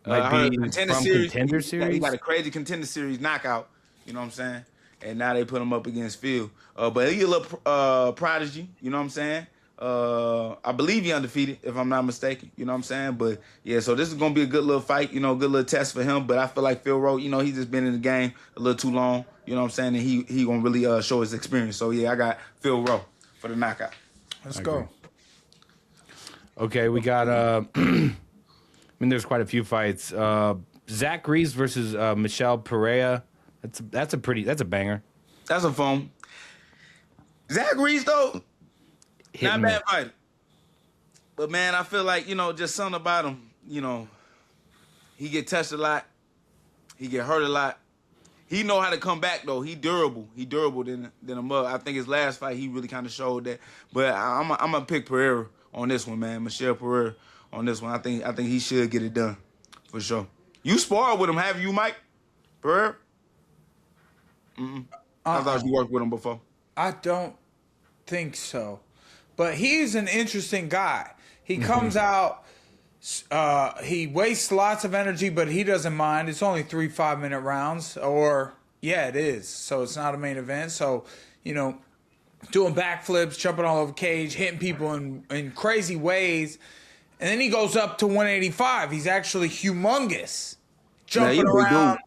Might be from Contender Series. He got a crazy Contender Series knockout. You know what I'm saying? And now they put him up against Phil. But he a little prodigy. You know what I'm saying? I believe he undefeated, if I'm not mistaken. You know what I'm saying? But yeah, so this is gonna be a good little fight. You know, good little test for him. But I feel like Phil Rowe, you know, he's just been in the game a little too long. You know what I'm saying? And he gonna really show his experience. So yeah, I got Phil Rowe for the knockout. Let's go. Okay, we got... I mean, there's quite a few fights. Zach Reese versus Michelle Pereira. That's a banger. That's a phone. Zach Reese though, not bad fighter. But man, I feel like, you know, just something about him, you know, he get touched a lot. He get hurt a lot. He know how to come back though. He durable. He durable than a mug. I think his last fight he really kind of showed that. But I'm gonna pick Pereira on this one, man. Michelle Pereira. On this one, I think he should get it done, for sure. You sparred with him, have you, Mike? Pereira? I thought you worked with him before. I don't think so. But he's an interesting guy. He comes out, he wastes lots of energy, but he doesn't mind. It's only 3 5-minute rounds. Yeah, it is. So it's not a main event. So, you know, doing backflips, jumping all over cage, hitting people in crazy ways. And then he goes up to 185. He's actually humongous. Jumping around,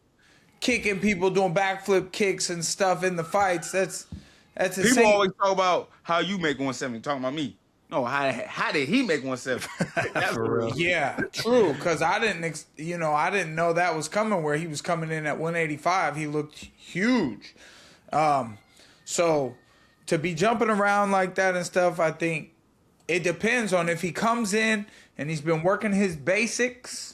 kicking people, doing backflip kicks and stuff in the fights. That's insane. People always talk about how you make 170. Talking about me. No, how did he make 170? That's for real. Yeah, true. Because I didn't know that was coming. Where he was coming in at 185, he looked huge. So to be jumping around like that and stuff, I think it depends on if he comes in and he's been working his basics,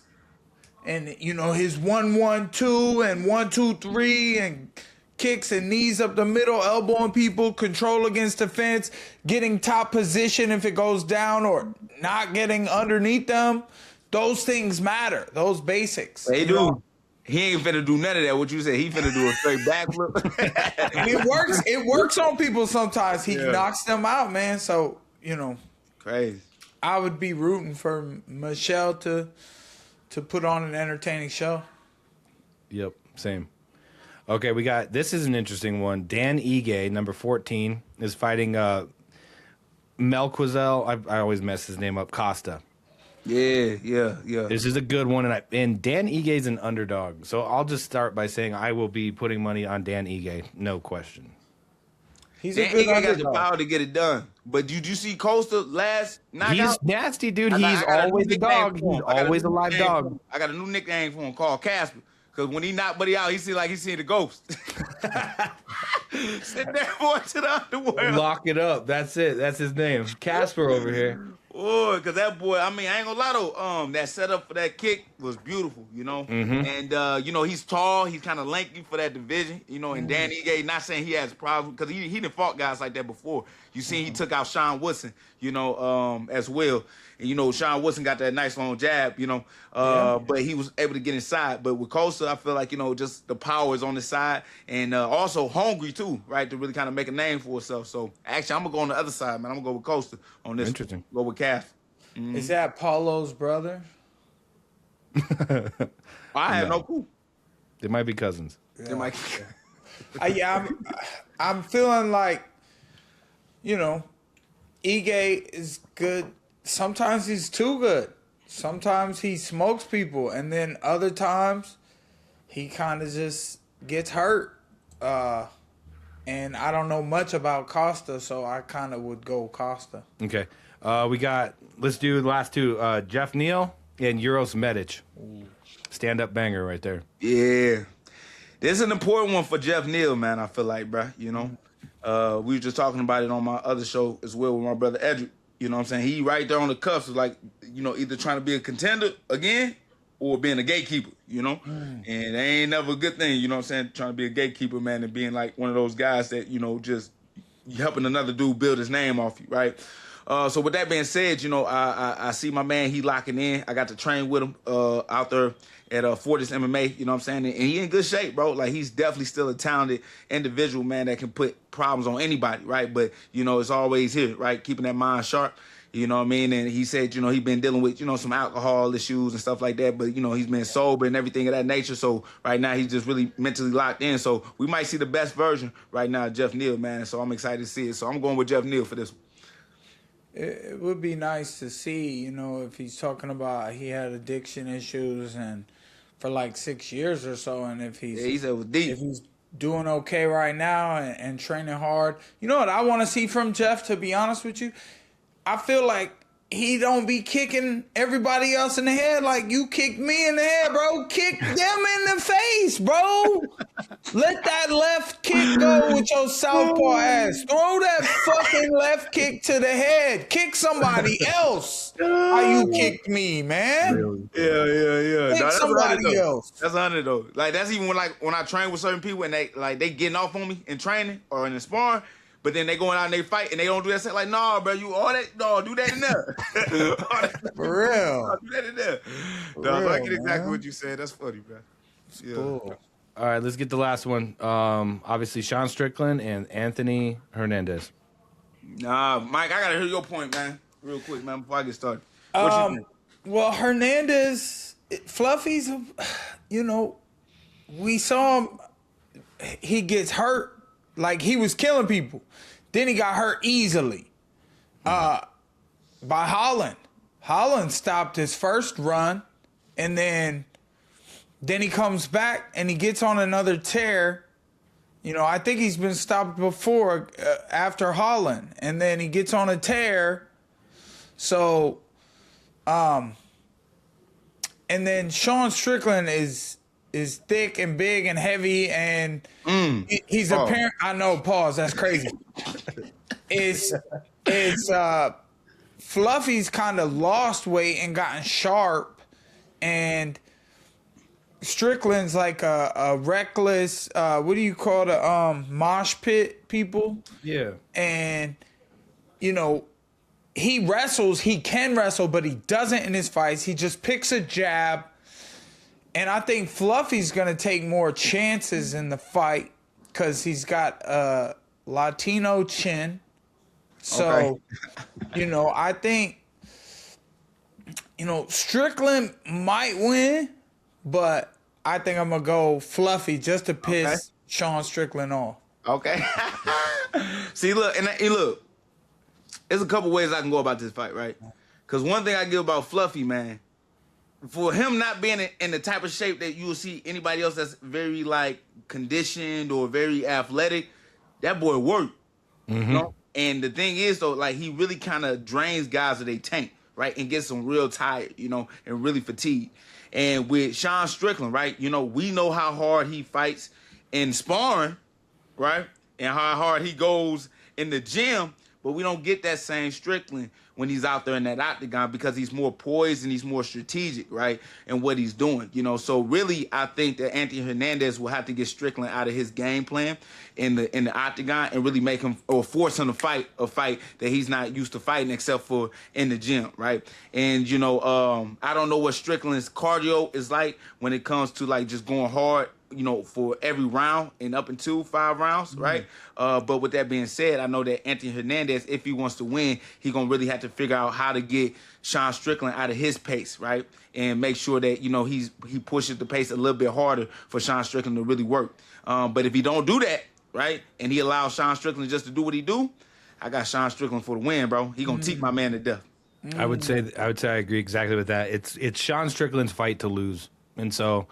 and you know his 1-1-2 and 1-2-3 and kicks and knees up the middle, elbowing people, control against the fence, getting top position if it goes down, or not getting underneath them. Those things matter. Those basics. They do. He ain't finna do none of that. What you said? He finna do a straight backflip. It works. It works on people sometimes. He knocks them out, man. So Crazy. I would be rooting for Michelle to put on an entertaining show. Yep, same. Okay, this is an interesting one. Dan Ige, number 14, is fighting Melquizel. I always mess his name up. Costa. Yeah. This is a good one, and Dan Ige's an underdog. So I'll just start by saying I will be putting money on Dan Ige, no question. He's Dan a good Ige got underdog. the power to get it done. But did you see Costa last knockout? He's nasty, dude. He's I got always new a dog. nickname for He's him. I got always a new live nickname for dog. him. I got a new nickname for him called Casper. Because when he knocked Buddy out, he seemed like he seen the ghost. Send that boy to the underworld. Lock it up. That's it. That's his name. Casper over here. Boy, because that boy, I mean, I ain't gonna lie though, that setup for that kick was beautiful, And, he's tall, he's kind of lanky for that division, and Dan Ige, not saying he has problems, because he didn't fought guys like that before. You seen he took out Sean Woodson, as well. And, Sean Woodson got that nice long jab, but he was able to get inside. But with Costa, I feel like, just the power is on his side and also hungry too, right, to really kind of make a name for himself. So actually, I'm going to go on the other side, man. I'm going to go with Costa on this. Interesting. Go with Cass. Is that Paulo's brother? I have no clue. They might be cousins. They might. I'm feeling like, Ige is good. Sometimes he's too good. Sometimes he smokes people, and then other times he kind of just gets hurt. And I don't know much about Costa, so I kind of would go Costa. Okay. Let's do the last two. Jeff Neal and Euros Medic. Stand-up banger right there. Yeah. This is an important one for Jeff Neal, man, I feel like, bro. We were just talking about it on my other show as well with my brother Edric. You know what I'm saying? He right there on the cuffs of like, either trying to be a contender again or being a gatekeeper, And it ain't never a good thing, you know what I'm saying? Trying to be a gatekeeper, man, and being like one of those guys that, just helping another dude build his name off you, right? So with that being said, I see my man, he locking in. I got to train with him out there at Fortis MMA, you know what I'm saying? And he in good shape, bro. Like, he's definitely still a talented individual, man, that can put problems on anybody, right? But, it's always here, right? Keeping that mind sharp, you know what I mean? And he said, he been dealing with, some alcohol issues and stuff like that, but, he's been sober and everything of that nature. So right now he's just really mentally locked in. So we might see the best version right now of Jeff Neal, man. So I'm excited to see it. So I'm going with Jeff Neal for this one. It would be nice to see, if he's talking about he had addiction issues and for like 6 years or so, and if he's doing okay right now and training hard. You know what I want to see from Jeff, to be honest with you? I feel like he don't be kicking everybody else in the head like you kicked me in the head, bro. Kick them in the face, bro. Let that left kick go with your southpaw ass. Throw that fucking left kick to the head. Kick somebody else. How you kicked me, man? Yeah. Kick somebody else. That's 100 though. Like, that's even when I train with certain people and they getting off on me in training or in the sparring. But then they going out and they fight and they don't do that. Like, nah, bro, do that in there. For real. Do that in there. No, I get exactly what you said. That's funny, bro. Yeah. Cool. All right, let's get the last one. Obviously, Sean Strickland and Anthony Hernandez. Nah, Mike, I got to hear your point, man. Real quick, man, before I get started. What you think? Well, Hernandez, Fluffy's, we saw him, he gets hurt. Like, he was killing people. Then he got hurt easily by Holland. Holland stopped his first run, and then he comes back and he gets on another tear. I think he's been stopped before after Holland, and then he gets on a tear. So, and then Sean Strickland is thick and big and heavy, and he's apparent. I know, pause. That's crazy. It's Fluffy's kind of lost weight and gotten sharp, and Strickland's like a reckless. What do you call the mosh pit people? Yeah, and he wrestles. He can wrestle, but he doesn't in his fights. He just picks a jab. And I think Fluffy's going to take more chances in the fight because he's got a Latino chin. So, I think, Strickland might win, but I think I'm going to go Fluffy just to piss Sean Strickland off. Okay. See, look, and look, there's a couple ways I can go about this fight, right? Because one thing I give about Fluffy, man, for him not being in the type of shape that you will see anybody else that's very, like, conditioned or very athletic, that boy worked. And the thing is, though, like, he really kind of drains guys of their tank, right, and gets them real tired, and really fatigued. And with Sean Strickland, right, we know how hard he fights in sparring, right, and how hard he goes in the gym, but we don't get that same Strickland when he's out there in that octagon because he's more poised and he's more strategic, right, in what he's doing, So really, I think that Anthony Hernandez will have to get Strickland out of his game plan in the octagon and really make him or force him to fight a fight that he's not used to fighting except for in the gym, right? And, I don't know what Strickland's cardio is like when it comes to, like, just going hard, for every round and up into 5 rounds, right? But with that being said, I know that Anthony Hernandez, if he wants to win, he's going to really have to figure out how to get Sean Strickland out of his pace, right? And make sure that, he pushes the pace a little bit harder for Sean Strickland to really work. But if he don't do that, right, and he allows Sean Strickland just to do what he do, I got Sean Strickland for the win, bro. He going to teach my man to death. I would say I agree exactly with that. It's Sean Strickland's fight to lose. And so...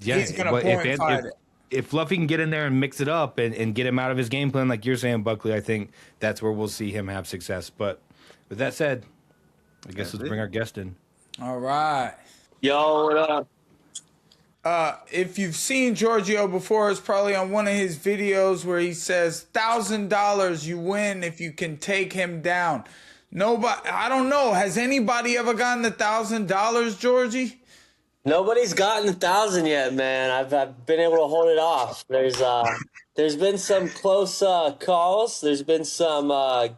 yeah, he's gonna fight it. If Fluffy can get in there and mix it up and get him out of his game plan, like you're saying, Buckley, I think that's where we'll see him have success. But with that said, I guess let's bring our guest in. All right. Yo, what up? If you've seen Georgio before, it's probably on one of his videos where he says $1,000 you win if you can take him down. Nobody, I don't know. Has anybody ever gotten $1,000, Georgie? Nobody's gotten 1,000 yet, man. I've been able to hold it off. There's been some close calls. There's been some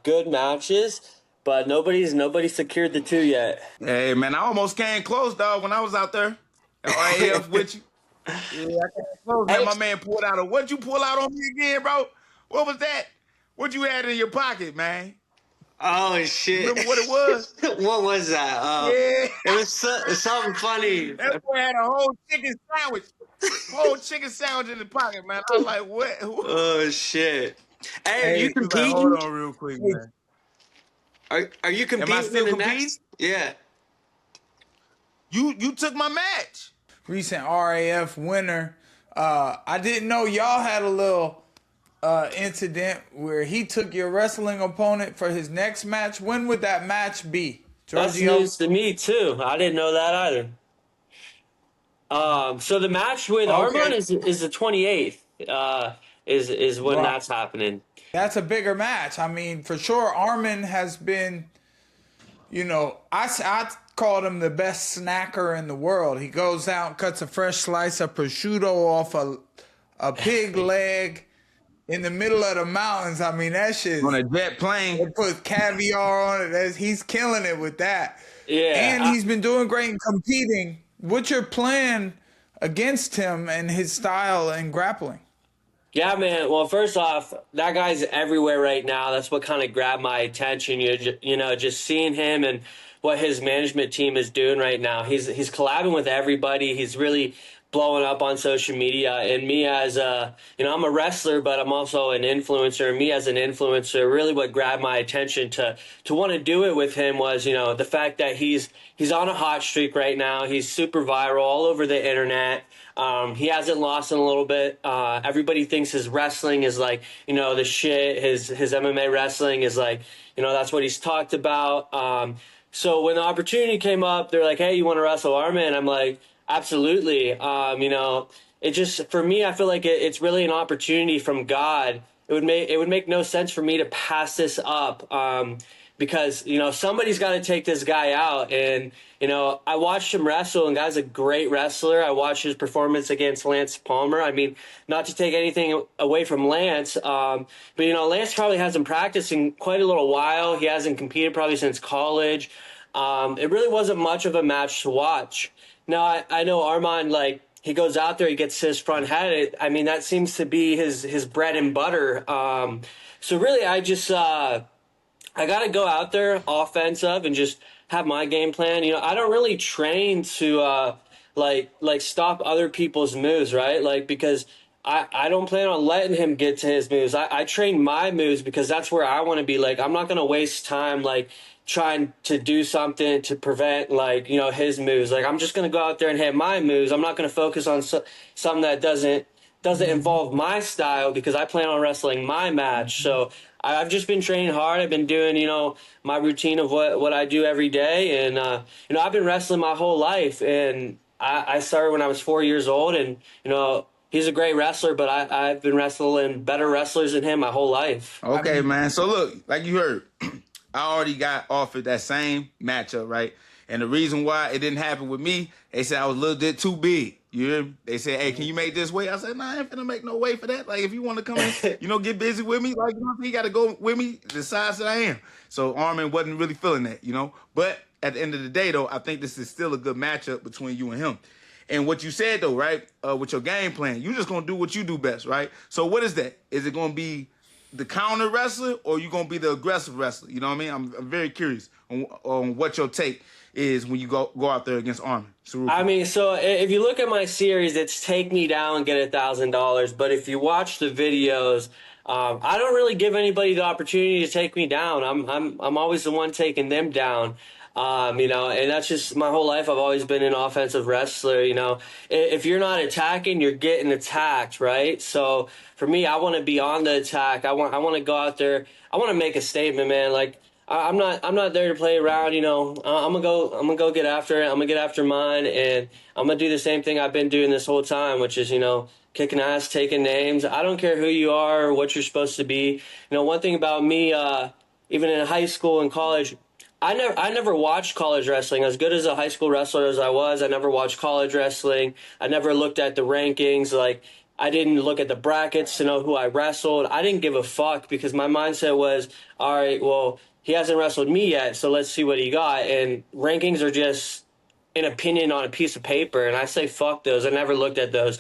good matches, but nobody's secured the 2 yet. Hey, man, I almost came close, dog, when I was out there at RAF with you. Yeah, I came close. Man, my man pulled out what'd you pull out on me again, bro? What was that? What you had in your pocket, man? Oh, shit. Remember what it was? What was that? Yeah. It was something funny. That boy had a whole chicken sandwich in the pocket, man. I was like, what? Oh, shit. Hey, are you competing? Hold on real quick, man. Are you competing? Am I still in the competing? next? Yeah. You took my match. Recent RAF winner. I didn't know y'all had a little incident where he took your wrestling opponent for his next match. When would that match be, Georgio? That's news to me too. I didn't know that either. So the match with Arman is the 28th. Is when that's happening. That's a bigger match. I mean, for sure, Arman has been. I called him the best snacker in the world. He goes out and cuts a fresh slice of prosciutto off a pig leg. In the middle of the mountains, I mean, that shit. On a jet plane. They put caviar on it. He's killing it with that. Yeah. And he's been doing great in competing. What's your plan against him and his style in grappling? Yeah, man. Well, first off, that guy's everywhere right now. That's what kind of grabbed my attention. Just seeing him and what his management team is doing right now. He's collabing with everybody. He's really blowing up on social media. And me as I'm a wrestler, but I'm also an influencer. And me as an influencer, really what grabbed my attention to want to do it with him was, the fact that he's on a hot streak right now. He's super viral all over the internet. He hasn't lost in a little bit. Everybody thinks his wrestling is like, the shit. His MMA wrestling is like, that's what he's talked about. So when the opportunity came up, they're like, hey, you want to wrestle Arman? I'm like, absolutely. It just, for me, I feel like it's really an opportunity from God. It would make no sense for me to pass this up. Because, somebody's got to take this guy out. And, I watched him wrestle, and guy's a great wrestler. I watched his performance against Lance Palmer. I mean, not to take anything away from Lance, but, Lance probably hasn't practiced in quite a little while. He hasn't competed probably since college. It really wasn't much of a match to watch. Now, I know Arman, like, he goes out there, he gets his front head. I mean, that seems to be his bread and butter. So really, I got to go out there offensive and just have my game plan. You know, I don't really train to like stop other people's moves, right? Like, because I don't plan on letting him get to his moves. I train my moves because that's where I want to be. Like, I'm not going to waste time like trying to do something to prevent like, you know, his moves. Like, I'm just going to go out there and hit my moves. I'm not going to focus on something that doesn't involve my style because I plan on wrestling my match. So I've just been training hard. I've been doing, you know, my routine of what I do every day. And, you know, I've been wrestling my whole life. And I started when I was 4 years old. And, you know, he's a great wrestler, but I've been wrestling better wrestlers than him my whole life. Okay, man. So look, like you heard, I already got offered that same matchup, right? And the reason why it didn't happen with me, they said I was a little bit too big. You hear me? They said, hey, can you make this weight? I said, nah, I ain't finna make no weight for that. Like, if you want to come in, you know, get busy with me, like, you know, you got to go with me the size that I am. So Arman wasn't really feeling that, you know. But at the end of the day, though, I think this is still a good matchup between you and him. And what you said, though, right, with your game plan, you just going to do what you do best, right? So what is that? Is it going to be the counter wrestler or you going to be the aggressive wrestler? You know what I mean? I'm very curious on what your take is when you go out there against Arman Tsarukyan. I mean, so if you look at my series, it's take me down, get $1,000. But if you watch the videos, I don't really give anybody the opportunity to take me down. I'm always the one taking them down. You know, and that's just my whole life. I've always been an offensive wrestler. You know, if you're not attacking, you're getting attacked, right? So for me, I want to be on the attack. I want to go out there. I want to make a statement, man. Like, I'm not there to play around. You know, I'm gonna go get after it. I'm gonna get after mine, and I'm gonna do the same thing I've been doing this whole time, which is, you know, kicking ass, taking names. I don't care who you are or what you're supposed to be. You know, one thing about me, even in high school and college, I never watched college wrestling. As good as a high school wrestler as I was, I never watched college wrestling. I never looked at the rankings. Like, I didn't look at the brackets to know who I wrestled. I didn't give a fuck because my mindset was, all right, well, he hasn't wrestled me yet, so let's see what he got. And rankings are just an opinion on a piece of paper, and I say fuck those. I never looked at those.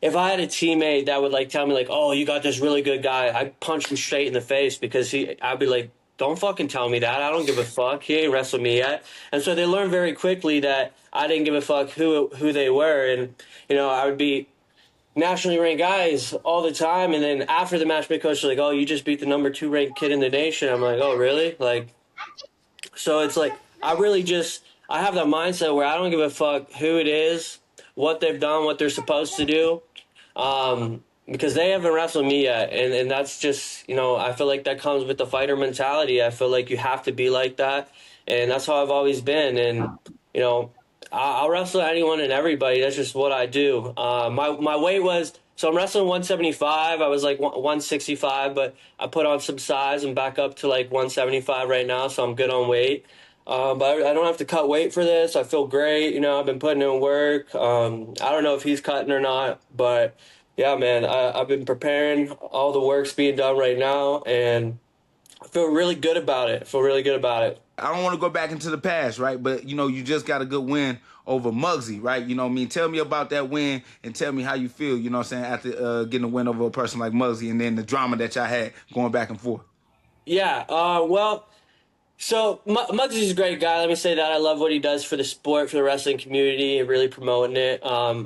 If I had a teammate that would like tell me like, oh, you got this really good guy, I'd punch him straight in the face because I'd be like, don't fucking tell me that. I don't give a fuck. He ain't wrestled me yet. And so they learned very quickly that I didn't give a fuck who they were. And, you know, I would be nationally ranked guys all the time. And then after the match, my coach was like, oh, you just beat the number 2 ranked kid in the nation. I'm like, oh, really? Like, so it's like, I have that mindset where I don't give a fuck who it is, what they've done, what they're supposed to do. Because they haven't wrestled me yet. And that's just, you know, I feel like that comes with the fighter mentality. I feel like you have to be like that. And that's how I've always been. And, you know, I'll wrestle anyone and everybody. That's just what I do. My weight was, so I'm wrestling 175. I was like 165, but I put on some size and back up to like 175 right now. So I'm good on weight. But I don't have to cut weight for this. I feel great. You know, I've been putting in work. I don't know if he's cutting or not, but yeah, man, I've been preparing. All the work's being done right now, and I feel really good about it. I don't want to go back into the past, right? But, you know, you just got a good win over Mugzy, right? You know what I mean? Tell me about that win and tell me how you feel, you know what I'm saying, after getting a win over a person like Mugzy and then the drama that y'all had going back and forth. Yeah, well, so Mugsy's a great guy. Let me say that. I love what he does for the sport, for the wrestling community, really promoting it.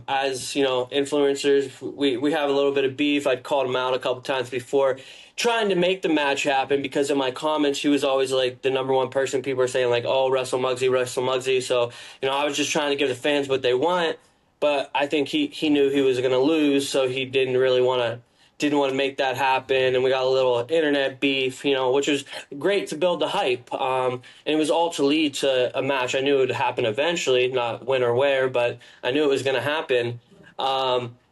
As, you know, influencers, we have a little bit of beef. I'd called him out a couple times before trying to make the match happen because in my comments, he was always like the number one person. People were saying like, oh, wrestle Mugzy, wrestle Mugzy. So, you know, I was just trying to give the fans what they want. But I think he knew he was going to lose, so he didn't want to make that happen, and we got a little internet beef, you know, which was great to build the hype. And it was all to lead to a match. I knew it would happen eventually, not when or where, but I knew it was going to happen.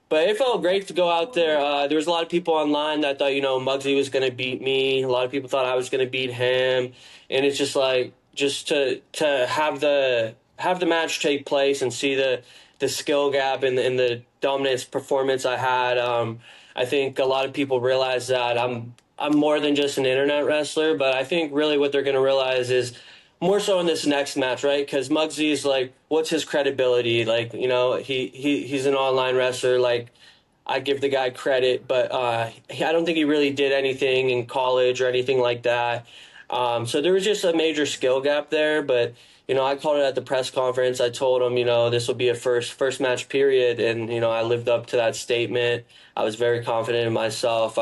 But it felt great to go out there. There was a lot of people online that thought, you know, Mugzy was going to beat me. A lot of people thought I was going to beat him. And it's just like, just to have the match take place and see the skill gap and the dominance performance I had. I think a lot of people realize that I'm more than just an internet wrestler, but I think really what they're going to realize is more so in this next match, right? Because Mugzy is like, what's his credibility? Like, he's an online wrestler. Like, I give the guy credit, but I don't think he really did anything in college or anything like that. So there was just a major skill gap there. But I called it at the press conference. I told him, this will be a first match period, and I lived up to that statement. I was very confident in myself.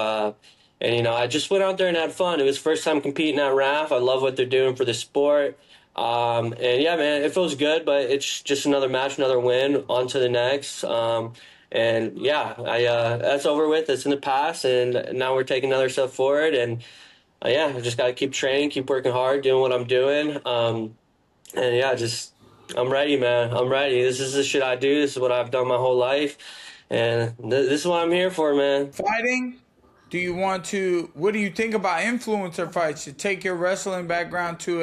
And I just went out there and had fun. It was first time competing at RAF. I love what they're doing for the sport. And yeah, man, it feels good, but it's just another match, another win, on to the next. And yeah, that's over with. It's in the past, and now we're taking another step forward. And yeah, I just got to keep training, keep working hard, doing what I'm doing. And yeah, I'm ready, man. I'm ready. This is the shit I do. This is what I've done my whole life, and this is what I'm here for, man. Fighting? What do you think about influencer fights? To take your wrestling background to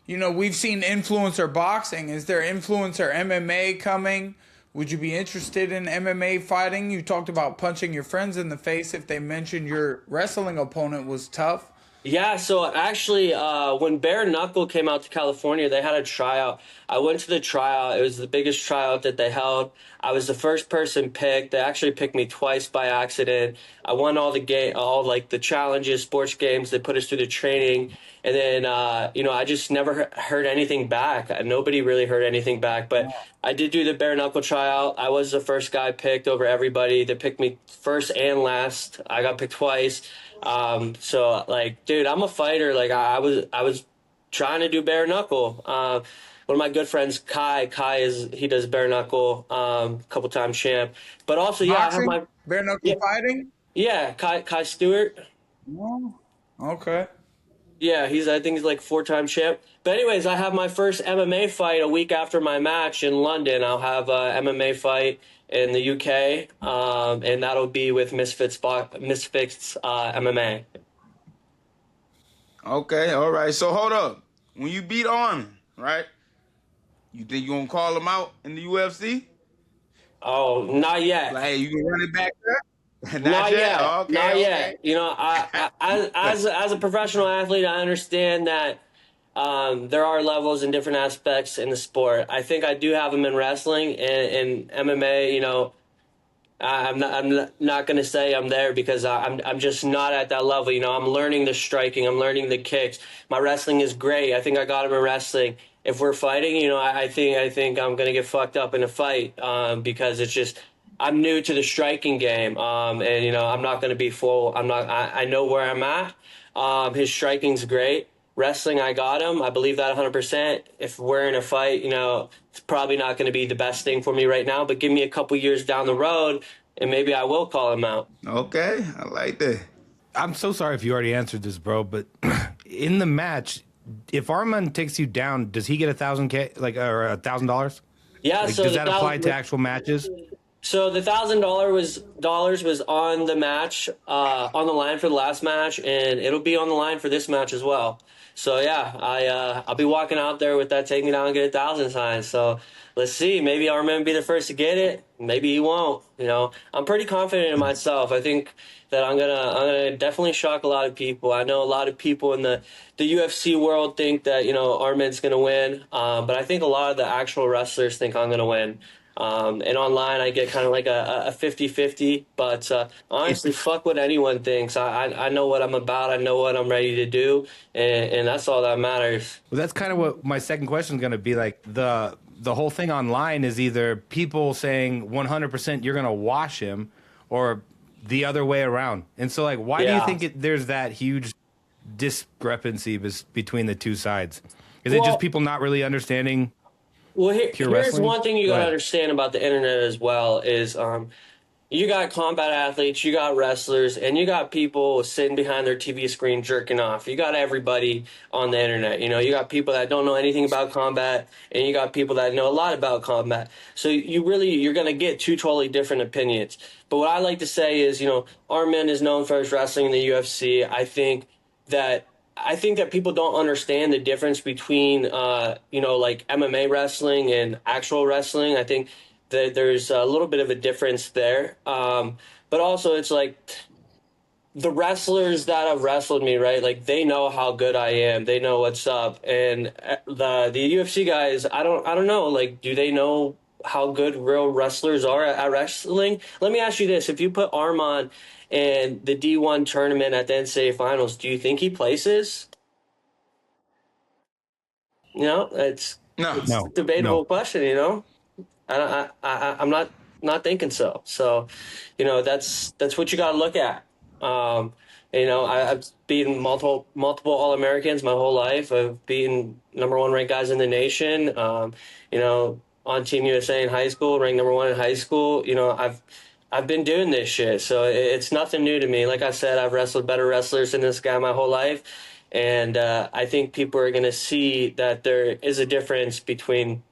we've seen influencer boxing. Is there influencer MMA coming? Would you be interested in MMA fighting? You talked about punching your friends in the face if they mentioned your wrestling opponent was tough. Yeah, so actually, when Bare Knuckle came out to California, they had a tryout. I went to the tryout. It was the biggest tryout that they held. I was the first person picked. They actually picked me twice by accident. I won all the challenges, sports games. They put us through the training, and then I just never heard anything back. Nobody really heard anything back, but I did do the Bare Knuckle tryout. I was the first guy picked over everybody. They picked me first and last. I got picked twice. So like, dude, I'm a fighter. Like I was trying to do bare knuckle. One of my good friends, Kai he does bare knuckle, couple times champ, but also, yeah, Boxing? I have my bare knuckle fighting. Yeah, Kai Stewart. Oh, okay. Yeah, I think he's like 4-time champ. But anyways, I have my first MMA fight a week after my match in London. I'll have a MMA fight in the UK, and that'll be with Misfits MMA. Okay, all right. So hold up. When you beat Arman, right? You think you gonna call him out in the UFC? Oh, not yet. Like, hey, you can run it back there? Not yet. Oh, okay, Not okay. yet. As a professional athlete, I understand that there are levels and different aspects in the sport. I think I do have them in wrestling and MMA. I'm not going to say I'm there because I'm just not at that level. I'm learning the striking. I'm learning the kicks. My wrestling is great. I think I got him in wrestling. If we're fighting, I think I'm going to get fucked up in a fight because it's just I'm new to the striking game. And I'm not going to be full. I know where I'm at. His striking's great. Wrestling, I got him. I believe that 100%. If we're in a fight, it's probably not going to be the best thing for me right now, but give me a couple years down the road, and maybe I will call him out. Okay, I like that. I'm so sorry if you already answered this, bro, but in the match, if Arman takes you down, does he get $1,000 or $1,000? Yeah. So does that apply to actual matches? So the $1,000 was on the match, on the line for the last match, and it'll be on the line for this match as well. So yeah, I'll be walking out there with that "take me down and get 1,000" sign. So let's see. Maybe Arman will be the first to get it. Maybe he won't. I'm pretty confident in myself. I think that I'm gonna definitely shock a lot of people. I know a lot of people in the UFC world think that Arman's gonna win, but I think a lot of the actual wrestlers think I'm gonna win. And online, I get kind of like a 50-50. But honestly, fuck what anyone thinks. I know what I'm about. I know what I'm ready to do. And that's all that matters. Well, that's kind of what my second question is going to be. Like, the whole thing online is either people saying 100% you're going to wash him or the other way around. And so, like, why do you think there's that huge discrepancy between the two sides? Is it just people not really understanding? Well, here's one thing you got to understand about the internet as well is you got combat athletes, you got wrestlers, and you got people sitting behind their TV screen jerking off. You got everybody on the internet. You got people that don't know anything about combat, and you got people that know a lot about combat. So you're going to get two totally different opinions. But what I like to say is, Arman is known for his wrestling in the UFC. I think that people don't understand the difference between, like MMA wrestling and actual wrestling. I think that there's a little bit of a difference there. But also it's like, the wrestlers that have wrestled me, right? Like they know how good I am. They know what's up. And the UFC guys, I don't know. Like, do they know how good real wrestlers are at wrestling? Let me ask you this: if you put Arman in the D1 tournament at the NCAA finals, do you think he places? You know, it's No. a debatable question. You know, I'm not thinking so. So, you know, that's what you got to look at. Um, you know, I've beaten multiple All Americans my whole life. I've beaten #1 ranked guys in the nation. You know, on Team USA in high school, ranked #1 in high school. You know, I've been doing this shit, so it's nothing new to me. Like I said, I've wrestled better wrestlers than this guy my whole life, and I think people are gonna see that there is a difference between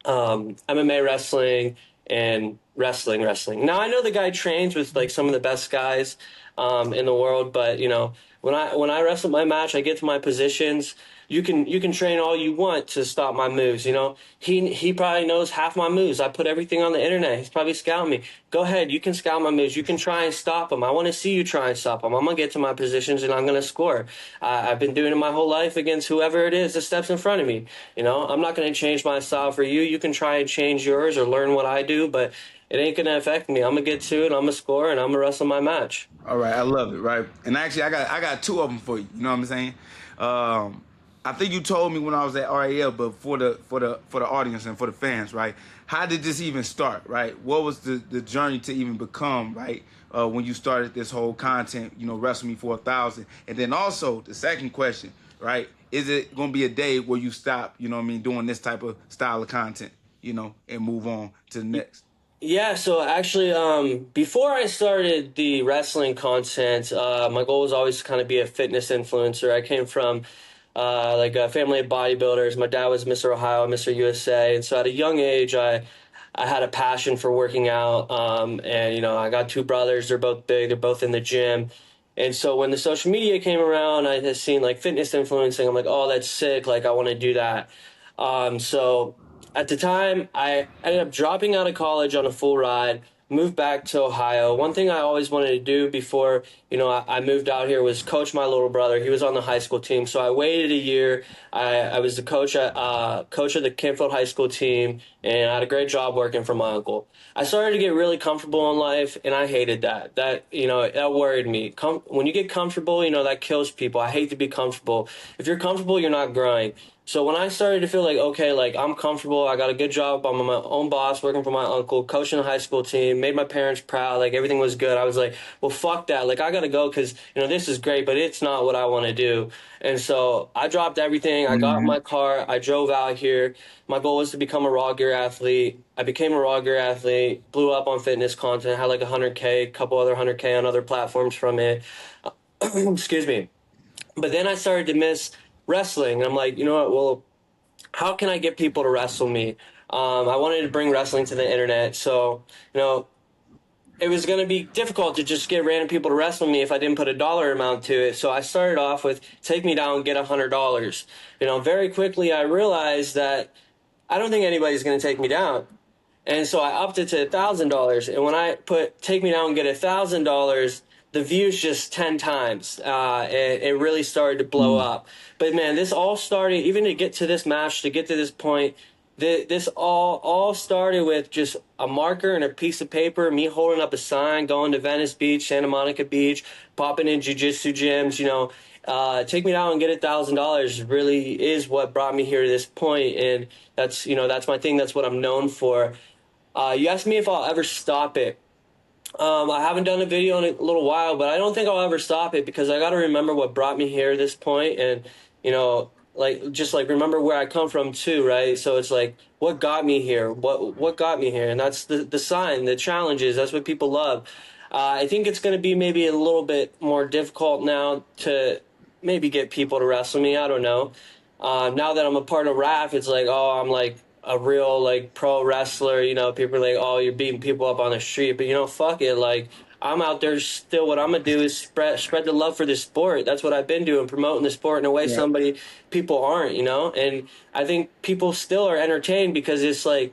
MMA wrestling and wrestling. Now I know the guy trains with like some of the best guys in the world, but you know when I wrestle my match, I get to my positions. You can train all you want to stop my moves. You know he probably knows half my moves. I put everything on the internet. He's probably scouting me. Go ahead, you can scout my moves. You can try and stop them. I want to see you try and stop them. I'm gonna get to my positions and I'm gonna score. I've been doing it my whole life against whoever it is that steps in front of me. You know I'm not gonna change my style for you. You can try and change yours or learn what I do, but it ain't gonna affect me. I'm gonna get to it. I'm gonna score and I'm gonna wrestle my match. All right, I love it, right? And actually, I got two of them for you. You know what I'm saying? I think you told me when I was at RAL, but for the audience and for the fans, right? How did this even start, right? What was the journey to even become, right? When you started this whole content, you know, Wrestle Me for 1,000, and then also the second question, right? Is it gonna be a day where you stop, you know what I mean, doing this type of style of content, you know, and move on to the next? Yeah, so actually, before I started the wrestling content, my goal was always to kind of be a fitness influencer. I came from like a family of bodybuilders. My dad was Mr. Ohio, Mr. USA, and so at a young age, I had a passion for working out. And you know, I got two brothers. They're both big. They're both in the gym. And so when the social media came around, I had seen like fitness influencing. I'm like, oh, that's sick. Like, I want to do that. So at the time, I ended up dropping out of college on a full ride, moved back to Ohio. One thing I always wanted to do before, you know, I moved out here was coach my little brother. He was on the high school team, so I waited a year. I was the coach coach of the Campfield High School team, and I had a great job working for my uncle. I started to get really comfortable in life, and I hated that. That, you know, that worried me. When you get comfortable, you know, that kills people. I hate to be comfortable. If you're comfortable, you're not growing. So when I started to feel like, okay, like I'm comfortable, I got a good job, I'm my own boss, working for my uncle, coaching a high school team, made my parents proud, like everything was good. I was like, well, fuck that. Like I got to go because, you know, this is great, but it's not what I want to do. And so I dropped everything. I got in my car. I drove out here. My goal was to become a raw gear athlete. I became a raw gear athlete, blew up on fitness content, had like 100K, a couple other 100K on other platforms from it. Excuse me. But then I started to miss wrestling. And I'm like, you know what? Well, how can I get people to wrestle me? I wanted to bring wrestling to the internet. So, you know, it was going to be difficult to just get random people to wrestle me if I didn't put a dollar amount to it. So I started off with take me down, get $100. You know, very quickly I realized that I don't think anybody's going to take me down. And so I upped it to $1,000. And when I put take me down and get $1,000, the views just 10 times. It really started to blow up. But man, this all started, even to get to this match, to get to this point, this all started with just a marker and a piece of paper, me holding up a sign, going to Venice Beach, Santa Monica Beach, popping in jiu-jitsu gyms, you know, take me down and get $1,000 really is what brought me here to this point. And that's, you know, that's my thing. That's what I'm known for. You asked me if I'll ever stop it. I haven't done a video in a little while, but I don't think I'll ever stop it because I got to remember what brought me here to this point, and you know, like just like remember where I come from too, right? So it's like what got me here, what got me here, and that's the sign, the challenges. That's what people love. I think it's going to be maybe a little bit more difficult now to maybe get people to wrestle me. I don't know. Now that I'm a part of RAF, it's like, oh, I'm like a real like pro wrestler. You know, people are like, oh, you're beating people up on the street, but you know, fuck it. Like I'm out there still. What I'm gonna do is spread the love for this sport. That's what I've been doing, promoting the sport in a way people aren't. You know, and I think people still are entertained because it's like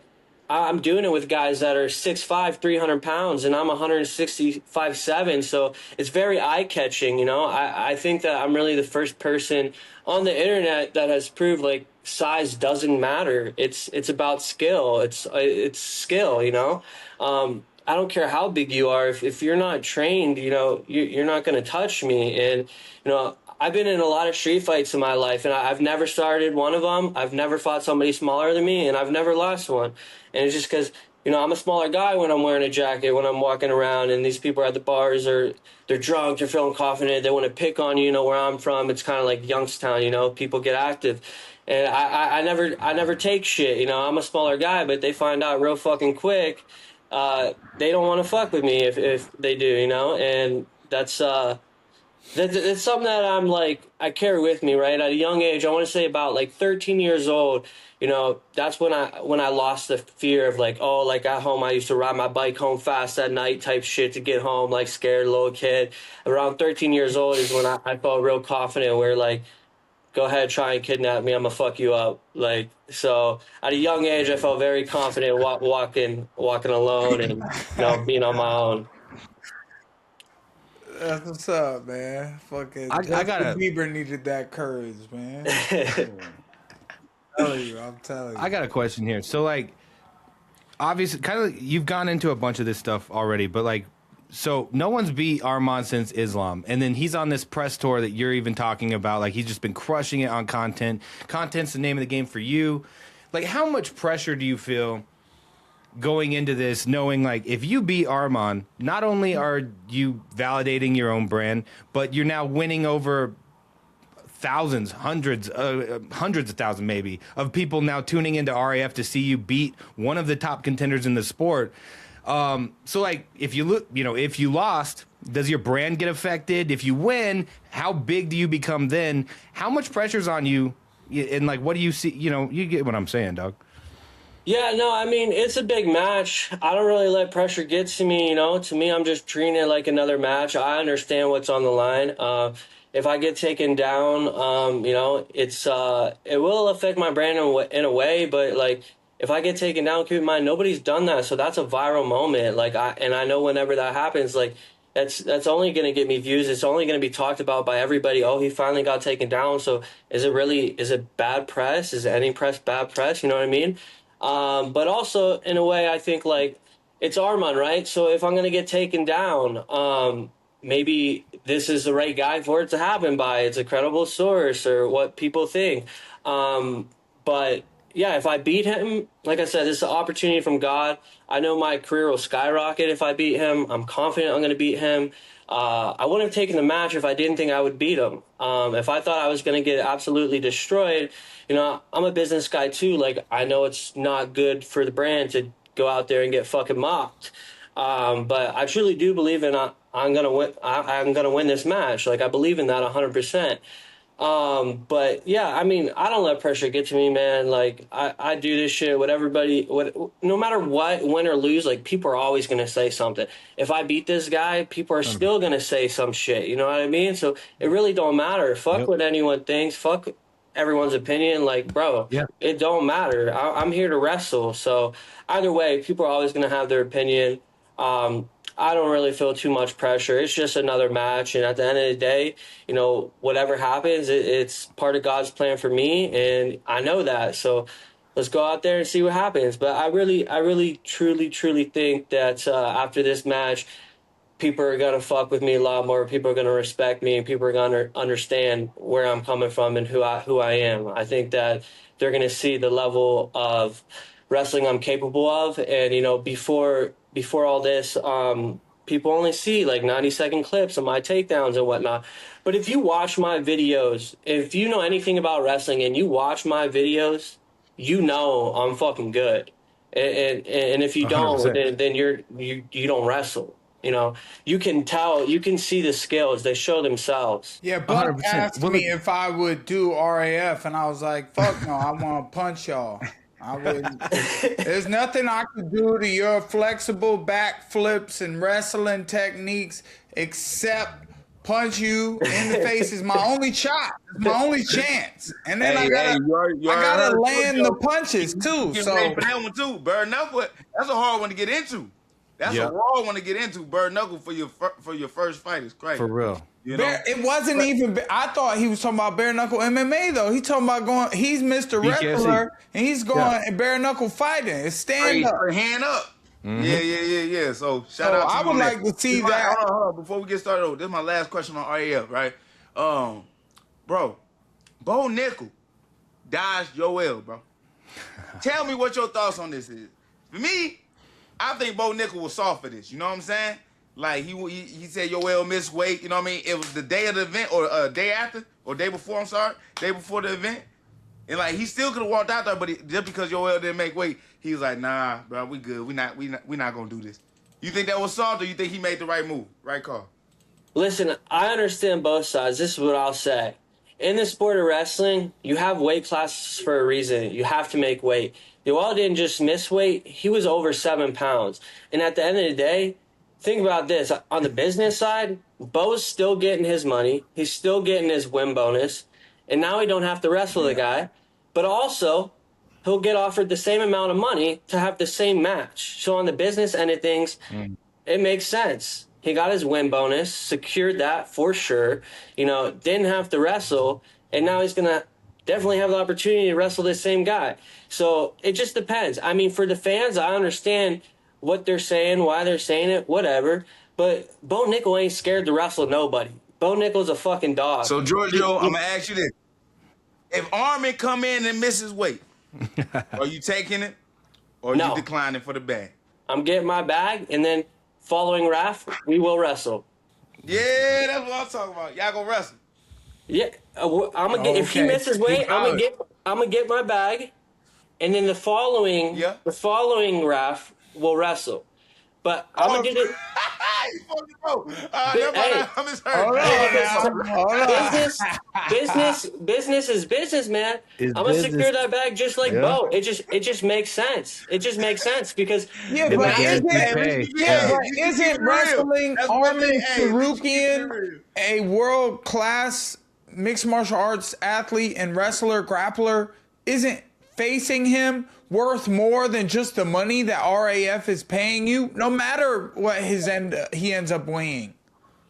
I'm doing it with guys that are 6'5", 300 pounds, and I'm 165'7", so it's very eye-catching, you know? I think that I'm really the first person on the internet that has proved, like, size doesn't matter. It's about skill. It's skill, you know? I don't care how big you are. If you're not trained, you know, you're not going to touch me. And, you know, I've been in a lot of street fights in my life, and I've never started one of them. I've never fought somebody smaller than me, and I've never lost one. And it's just because, you know, I'm a smaller guy when I'm wearing a jacket, when I'm walking around, and these people are at the bars, or they're drunk, they're feeling confident, they want to pick on you. You know, where I'm from, it's kind of like Youngstown, you know, people get active. And I never take shit, you know. I'm a smaller guy, but they find out real fucking quick. They don't want to fuck with me if they do, you know. And that's something that I'm like, I carry with me, right? At a young age, I want to say about like 13 years old, you know, that's when I lost the fear of like, oh, like at home I used to ride my bike home fast at night type shit to get home, like scared little kid. Around 13 years old is when I felt real confident, where like, go ahead, try and kidnap me, I'm gonna fuck you up. Like, so at a young age, I felt very confident walking alone and, you know, being on my own. That's what's up, man. Fucking I Justin gotta- Bieber needed that courage, man. I'm telling you. I got a question here. So, like, obviously, kind of, you've gone into a bunch of this stuff already, but like, so no one's beat Arman since Islam, and then he's on this press tour that you're even talking about. Like, he's just been crushing it on content. Content's the name of the game for you. Like, how much pressure do you feel going into this, knowing like if you beat Arman, not only are you validating your own brand, but you're now winning over thousands, hundreds of thousands maybe of people now tuning into RAF to see you beat one of the top contenders in the sport. So like, if you look, you know, if you lost, does your brand get affected? If you win, how big do you become then? How much pressure's on you? And like, what do you see? You know, you get what I'm saying, dog. Yeah, no, I mean, it's a big match. I don't really let pressure get to me, you know. To me, I'm just treating it like another match. I understand what's on the line. If I get taken down, you know, it will affect my brand in a way, but like, if I get taken down, keep in mind, nobody's done that, so that's a viral moment. Like, I know whenever that happens, like, that's only going to get me views. It's only going to be talked about by everybody. Oh, he finally got taken down. So is it bad press? Is any press bad press? You know what I mean? But also, in a way, I think, like, it's Arman, right? So if I'm going to get taken down, maybe this is the right guy for it to happen by. It's a credible source or what people think. But, yeah, if I beat him, like I said, this is an opportunity from God. I know my career will skyrocket if I beat him. I'm confident I'm going to beat him. I wouldn't have taken the match if I didn't think I would beat him. If I thought I was going to get absolutely destroyed, you know, I'm a business guy too. Like, I know it's not good for the brand to go out there and get fucking mocked. But I truly do believe I'm going to win. I'm going to win this match. Like, I believe in that 100%. But yeah, I mean, I don't let pressure get to me, man. Like, I do this shit with everybody, no matter what, win or lose, like, people are always going to say something. If I beat this guy, people are still going to say some shit. You know what I mean? So it really don't matter. Fuck what anyone thinks. Fuck everyone's opinion. Like, bro, it don't matter. I'm here to wrestle. So either way, people are always going to have their opinion. I don't really feel too much pressure. It's just another match. And at the end of the day, you know, whatever happens, it's part of God's plan for me. And I know that. So let's go out there and see what happens. But I really, truly think that after this match, people are going to fuck with me a lot more. People are going to respect me, and people are going to understand where I'm coming from and who I am. I think that they're going to see the level of wrestling I'm capable of. And, you know, before all this, people only see like 90-second clips of my takedowns and whatnot. But if you watch my videos, if you know anything about wrestling and you watch my videos, you know I'm fucking good. And if you don't, 100%. then you don't wrestle. You know, you can tell, you can see the skills. They show themselves. Yeah, Buck 100%. asked me if I would do RAF, and I was like, fuck no, I want to punch y'all. I wouldn't. There's nothing I could do to your flexible back flips and wrestling techniques except punch you in the face is my only shot. It's my only chance. And then I gotta land the punches too. Get So ready for that one too. Bare knuckle, that's a hard one to get into. That's a raw one to get into. Bare knuckle for your first fight is crazy. For real. You know? it wasn't even. I thought he was talking about bare knuckle MMA though. He talking about going. He's Mr. Wrestler and he's going and bare knuckle fighting. It's stand up, hand up. Mm-hmm. Yeah. So shout out to I would like to see that. Hold on. Before we get started, this is my last question on RAF, right? Bro, Bo Nickal dodged Yoel, bro. Tell me what your thoughts on this is. For me, I think Bo Nickal was soft for this. You know what I'm saying? Like he said Yoel missed weight. You know what I mean? It was the day of the event or day after or day before. I'm sorry, day before the event. And like he still could have walked out there, but just because Yoel didn't make weight, he was like, "Nah, bro, we good. We not gonna do this." You think that was soft, or you think he made the right move, right call? Listen, I understand both sides. This is what I'll say. In the sport of wrestling, you have weight classes for a reason. You have to make weight. Yoel didn't just miss weight. He was over 7 pounds. And at the end of the day, think about this. On the business side, Bo's still getting his money. He's still getting his win bonus. And now he don't have to wrestle the guy. But also, he'll get offered the same amount of money to have the same match. So on the business end of things, it makes sense. He got his win bonus, secured that for sure. You know, didn't have to wrestle. And now he's going to definitely have the opportunity to wrestle this same guy. So it just depends. I mean, for the fans, I understand what they're saying, why they're saying it, whatever. But Bo Nickal ain't scared to wrestle nobody. Bo Nickal's a fucking dog. So, Georgio, I'm going to ask you this. If Arman come in and misses weight, are you taking it or are you declining for the bag? I'm getting my bag, and then following Raf, we will wrestle. Yeah, that's what I'm talking about. Y'all gonna wrestle. Yeah, I'm gonna get. If he misses weight, I'm gonna get my bag, and then the following Raf will wrestle. But I'm gonna get it. Business is business, man. I'm gonna secure that bag just like Bo. It just makes sense. It just makes sense because isn't wrestling Arman Tsarukyan a world class mixed martial arts athlete and wrestler grappler? Isn't facing him worth more than just the money that RAF is paying you, no matter what he ends up weighing?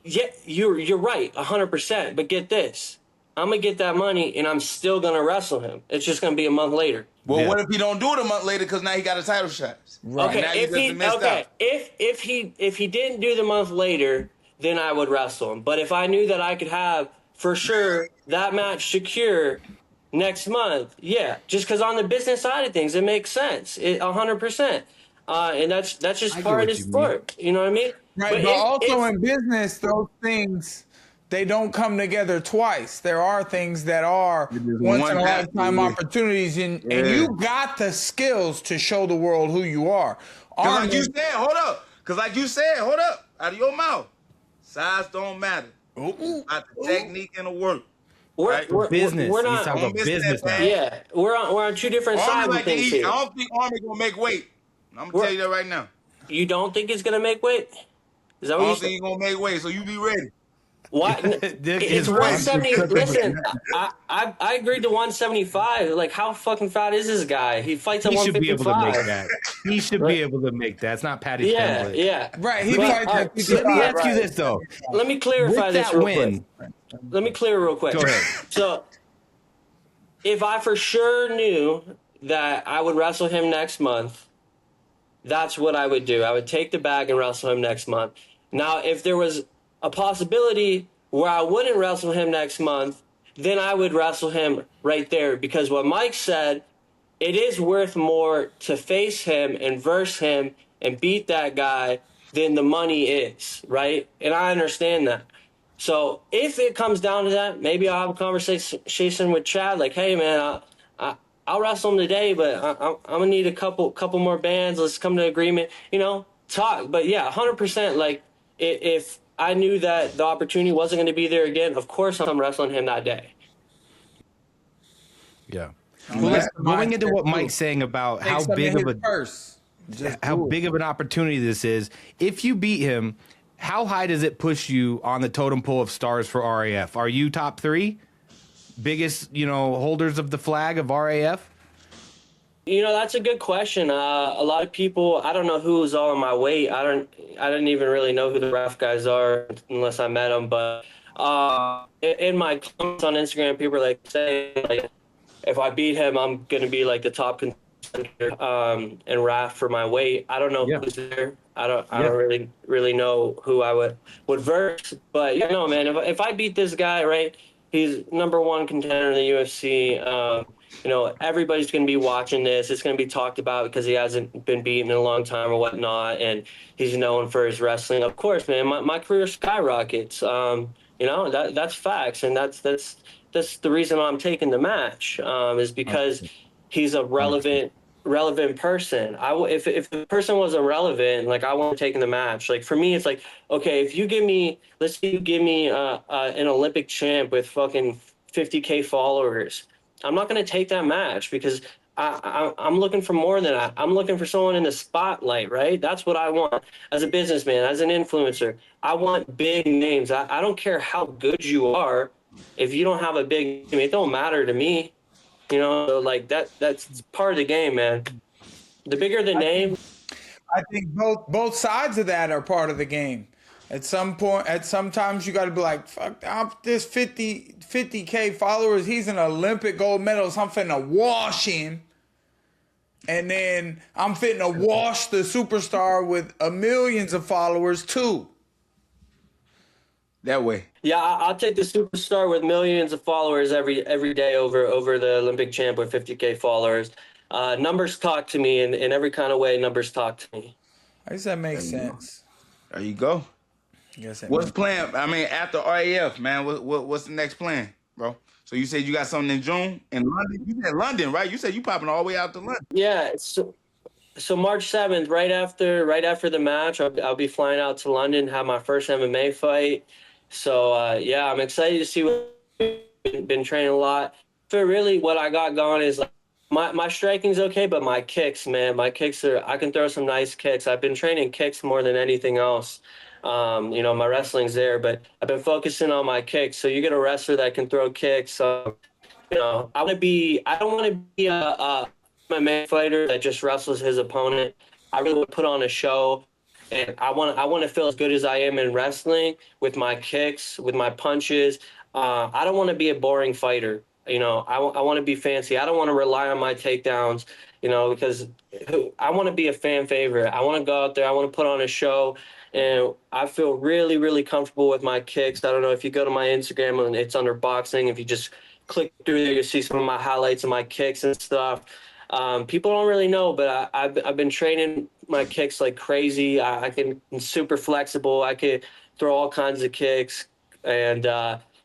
Yeah, you're right, 100%. But get this, I'm gonna get that money and I'm still gonna wrestle him. It's just gonna be a month later. Well, what if he don't do it a month later because now he got a title shot? Right. Okay, if he didn't do the month later, then I would wrestle him. But if I knew that I could have for sure that match secure next month, just because on the business side of things, it makes sense, 100%, and that's just part of the sport. You know what I mean? Right, but also in business, those things they don't come together twice. There are things that are once in a lifetime opportunities, and you got the skills to show the world who you are. Like you said, hold up, out of your mouth, size don't matter. About the technique and the work. We're business. We're not talking about business now. Yeah, we're on two different sides of things here. I don't think Arman gonna make weight. I'm gonna tell you that right now. You don't think he's gonna make weight? Is that what I don't think he's gonna make weight, so you be ready. What? It's 170. Listen, I agreed to 175. Like, how fucking fat is this guy? He fights at 155. He should be able to make that. He should be able to make that. It's not Patty Finley. Yeah. Right. He fights at 55. Let me ask you this though. Let me clarify this real quick. Let me clear real quick. Go ahead. So, if I for sure knew that I would wrestle him next month, that's what I would do. I would take the bag and wrestle him next month. Now, if there was a possibility where I wouldn't wrestle him next month, then I would wrestle him right there. Because what Mike said, it is worth more to face him and verse him and beat that guy than the money is, right? And I understand that. So if it comes down to that, maybe I'll have a conversation with Chad, like, hey, man, I'll wrestle him today, but I'm going to need a couple more bands. Let's come to an agreement, talk. But yeah, 100%, like, if I knew that the opportunity wasn't going to be there again, of course I'm wrestling him that day. Yeah. Well, going into what Mike's saying about how big of an opportunity this is, if you beat him, how high does it push you on the totem pole of stars for RAF? Are you top 3 biggest, holders of the flag of RAF? That's a good question. A lot of people, I don't know who's all in my weight. I didn't even really know who the ref guys are unless I met them. But in my comments on Instagram, people are like saying like, if I beat him, I'm gonna be like the top contender in RAF for my weight. I don't know who's there. I don't really know who I would verse. But man, if I beat this guy, right? He's #1 contender in the UFC. Everybody's going to be watching this. It's going to be talked about because he hasn't been beaten in a long time or whatnot, and he's known for his wrestling. Of course, man, my career skyrockets. That's facts, and that's the reason why I'm taking the match is because he's a relevant person. If the person was irrelevant, like I won't take in the match. Like for me, it's like, okay, if you give me, let's say you give me an Olympic champ with fucking 50K followers, I'm not going to take that match because I'm looking for more than that. I'm looking for someone in the spotlight, right? That's what I want as a businessman, as an influencer. I want big names. I don't care how good you are. If you don't have a big name, it don't matter to me. Like that's part of the game, man. The bigger the name. I think both sides of that are part of the game. At sometimes you got to be like, fuck, this 50K followers, he's an Olympic gold medalist. I'm finna wash him. And then I'm finna wash the superstar with millions of followers too. That way. Yeah, I'll take the superstar with millions of followers every day over the Olympic champ with 50K followers. Numbers talk to me in every kind of way. Numbers talk to me. I guess that makes sense. There you go. What's plan? I mean, after RAF, man, what's the next plan, bro? So you said you got something in June in London. You said London, right? You said you popping all the way out to London. Yeah. So March 7th, right after the match, I'll be flying out to London, have my first MMA fight. So I'm excited to see what I've been training a lot. For really, what I got going is like my striking's okay, but my kicks, man, I can throw some nice kicks. I've been training kicks more than anything else. My wrestling's there, but I've been focusing on my kicks. So you get a wrestler that can throw kicks. I don't want to be a MMA fighter that just wrestles his opponent. I really want to put on a show, and I want to feel as good as I am in wrestling with my kicks, with my punches. I don't want to be a boring fighter. I want to be fancy. I don't want to rely on my takedowns, because I want to be a fan favorite. I want to go out there. I want to put on a show. And I feel really, really comfortable with my kicks. I don't know if you go to my Instagram and it's under boxing. If you just click through there, you'll see some of my highlights of my kicks and stuff. People don't really know, but I've been training my kicks like crazy. I'm super flexible. I can throw all kinds of kicks. And,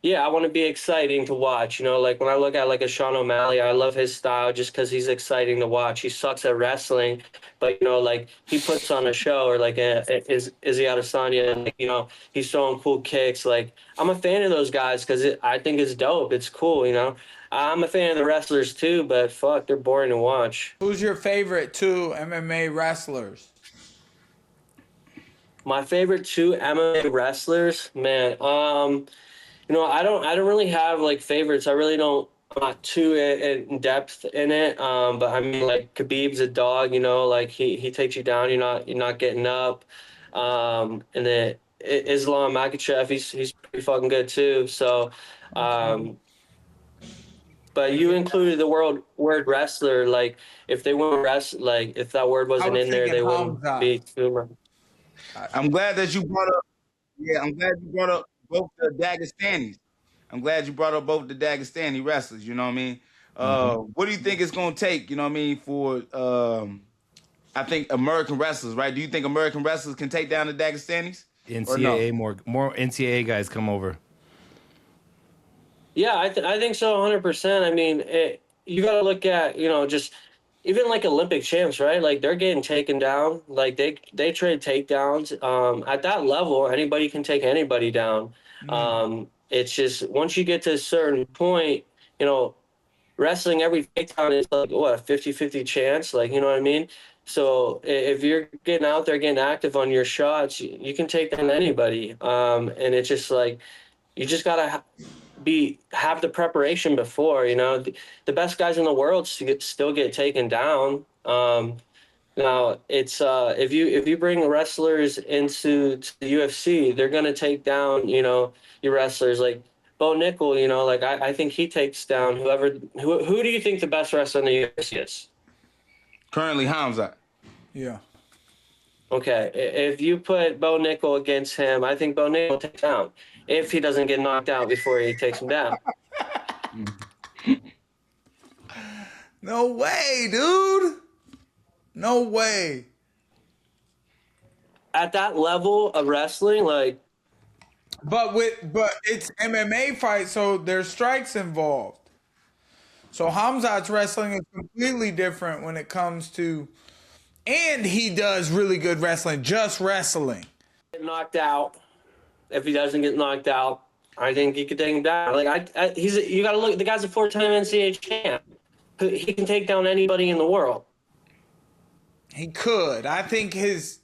I want to be exciting to watch. Like when I look at like a Sean O'Malley, I love his style just because he's exciting to watch. He sucks at wrestling, but like he puts on a show. Or like Izzy Adesanya, like, he's throwing cool kicks. Like I'm a fan of those guys because I think it's dope. It's cool. I'm a fan of the wrestlers too, but fuck, they're boring to watch. Who's your favorite 2 MMA wrestlers? My favorite 2 MMA wrestlers, man. I don't really have like favorites. I really don't. I'm not too in depth in it. But I mean, like Khabib's a dog. Like he takes you down. You're not getting up. And then Islam Makhachev, he's pretty fucking good too. So, but you included the word wrestler. Like if they weren't like if that word wasn't in there, they wouldn't be. I'm glad that you brought up. Yeah, I'm glad you brought up both the Dagestanis. I'm glad you brought up both the Dagestani wrestlers. You know what I mean? What do you think it's gonna take? You know what I mean for I think American wrestlers, right? Do you think American wrestlers can take down the Dagestanis? NCAA more NCAA guys come over. Yeah, I think so, 100%. I mean, you got to look at just even like Olympic champs, right? Like they're getting taken down. Like they trade takedowns. At that level, anybody can take anybody down. It's just once you get to a certain point, wrestling every takedown is like what, a 50-50 chance. Like, you know what I mean? So if you're getting out there, getting active on your shots, you can take down anybody. And it's just like you just gotta have the preparation before. You know, the best guys in the world still get taken down. Now it's if you bring wrestlers into the UFC, they're gonna take down, you know, your wrestlers like Bo Nickal. You know, like I think he takes down whoever. Who do you think the best wrestler in the UFC is? Currently, Khamzat. Yeah. Okay, if you put Bo Nickal against him, I think Bo Nickal will take down if he doesn't get knocked out before he takes him down. No way, dude. No way. At that level of wrestling, like, But it's MMA fight, so there's strikes involved. So Khamzat's wrestling is completely different when it comes to, and he does really good wrestling, just wrestling. get knocked out. If he doesn't get knocked out, I think he could take him down. Like you got to look. The guy's a 4-time NCAA champ. He can take down anybody in the world. He could. I think his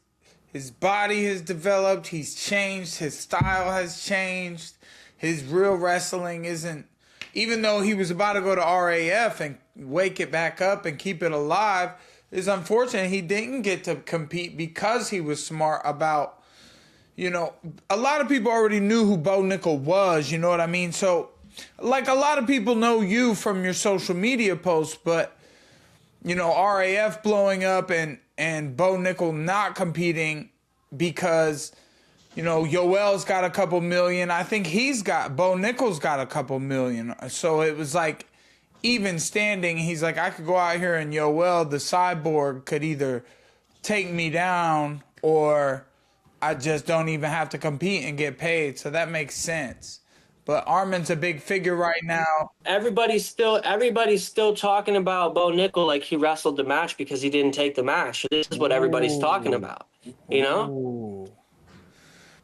body has developed. He's changed. His style has changed. His real wrestling isn't. Even though he was about to go to RAF and wake it back up and keep it alive, it's unfortunate he didn't get to compete because he was smart about, you know, a lot of people already knew who Bo Nickal was, you know what I mean? So, like, a lot of people know you from your social media posts, but, you know, RAF blowing up and Bo Nickal not competing because, you know, Yoel's got a couple million. I think Bo Nickal's got a couple million. So it was like even standing. He's like, I could go out here and Yoel, the cyborg, could either take me down or I just don't even have to compete and get paid. So that makes sense. But Arman's a big figure right now. Everybody's still talking about Bo Nickal like he wrestled the match because he didn't take the match. This is what everybody's talking about. You know? Ooh.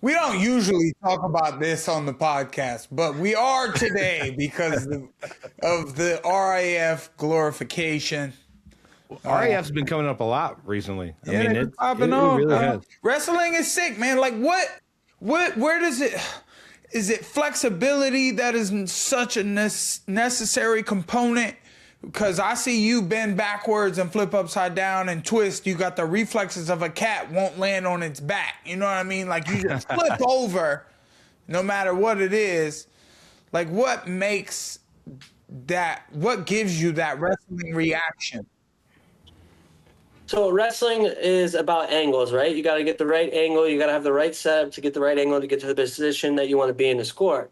We don't usually talk about this on the podcast, but we are today because of the RAF glorification. RAF's been coming up a lot recently. I mean, they're it popping on. really has. Wrestling is sick, man. Like where does it? Is it flexibility that is such a necessary component? Because I see you bend backwards and flip upside down and twist. You got the reflexes of a cat won't land on its back. You know what I mean? Like you just flip over no matter what it is. Like what makes that, what gives you that wrestling reaction? So wrestling is about angles, right? You got to get the right angle. You got to have the right setup to get the right angle to get to the position that you want to be in to score.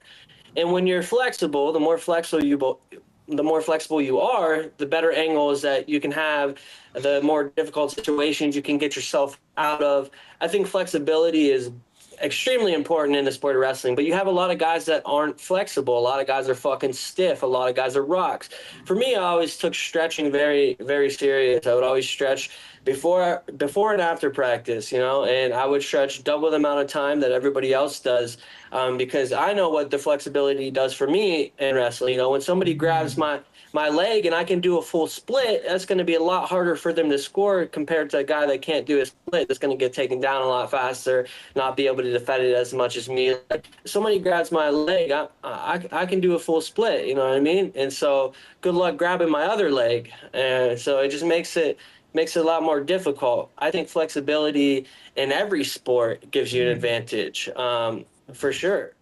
And when you're flexible, the more flexible you are, the better angles that you can have, the more difficult situations you can get yourself out of. I think flexibility is extremely important in the sport of wrestling, but you have a lot of guys that aren't flexible. A lot of guys are fucking stiff. A lot of guys are rocks. For me, I always took stretching very, very serious. I would always stretch before and after practice, you know, and I would stretch double the amount of time that everybody else does, because I know what the flexibility does for me in wrestling. You know, when somebody grabs my leg and I can do a full split, that's going to be a lot harder for them to score compared to a guy that can't do a split that's going to get taken down a lot faster, not be able to defend it as much as me. Like, somebody grabs my leg, I can do a full split, you know what I mean? And so good luck grabbing my other leg. And so it just makes it a lot more difficult. I think flexibility in every sport gives you an advantage, for sure.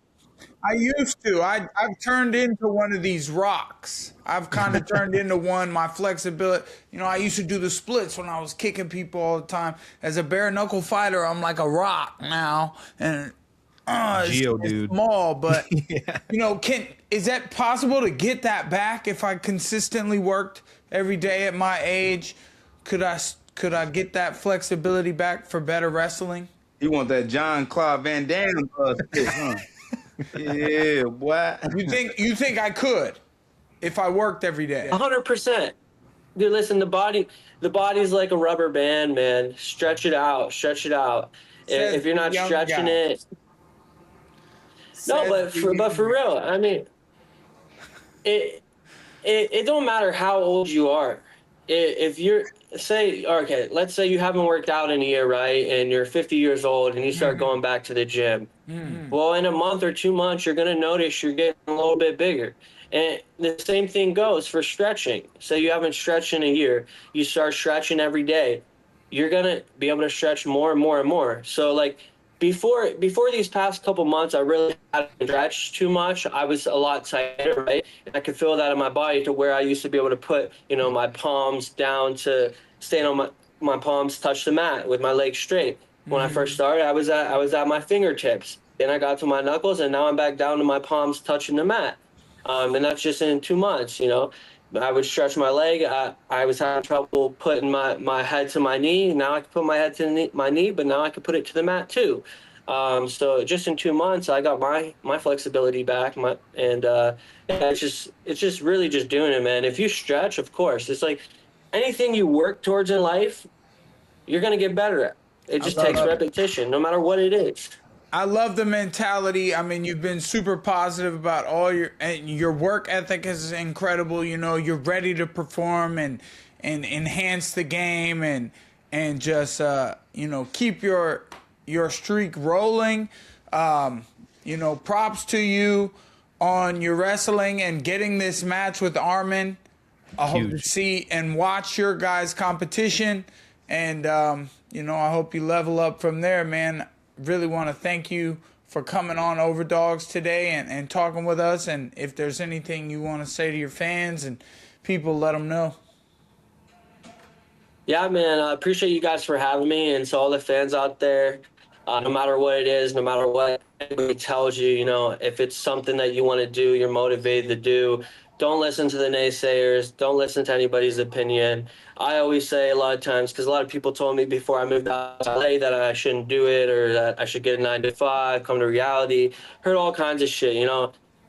I used to. I've turned into one of these rocks. I've kind of turned into one. My flexibility. You know, I used to do the splits when I was kicking people all the time. As a bare knuckle fighter, I'm like a rock now, and it's small. But yeah. You know, is that possible to get that back if I consistently worked every day at my age? Could I get that flexibility back for better wrestling? You want that John Claude Van Damme stick, huh? Yeah, boy. You think I could if I worked every day? 100%. Dude, listen, the body's like a rubber band, man. Stretch it out. If you're not stretching it. No, but for real, I mean, it don't matter how old you are. if you're say okay, let's say you haven't worked out in a year, right, and you're 50 years old and you start going back to the gym. Well, in a month or 2 months, you're gonna notice you're getting a little bit bigger. And the same thing goes for stretching. Say you haven't stretched in a year, you start stretching every day, you're gonna be able to stretch more and more and more. So like before these past couple months, I really hadn't stretched too much. I was a lot tighter, right? And I could feel that in my body to where I used to be able to put, my palms down to stand on my palms touch the mat with my legs straight. When I first started, I was at my fingertips. Then I got to my knuckles, and now I'm back down to my palms touching the mat. And that's just in 2 months. I would stretch my leg. I was having trouble putting my head to my knee. Now I can put my head to my knee, but now I can put it to the mat too. So just in 2 months, I got my flexibility back. It's just really just doing it, man. If you stretch, of course, it's like anything you work towards in life, you're gonna get better at. It just takes repetition, no matter what it is. I love the mentality. I mean, you've been super positive about your work ethic is incredible. You're ready to perform and enhance the game and just keep your streak rolling. Props to you on your wrestling and getting this match with Arman. I hope to see and watch your guys' competition, and I hope you level up from there, man. Really want to thank you for coming on Overdogs today and talking with us. And if there's anything you want to say to your fans and people, let them know. Yeah, man, I appreciate you guys for having me. And so all the fans out there, no matter what it is, no matter what anybody tells you, if it's something that you want to do, you're motivated to do, don't listen to the naysayers. Don't listen to anybody's opinion. I always say a lot of times, because a lot of people told me before I moved out to LA that I shouldn't do it or that I should get a 9 to 5, come to reality. Heard all kinds of shit,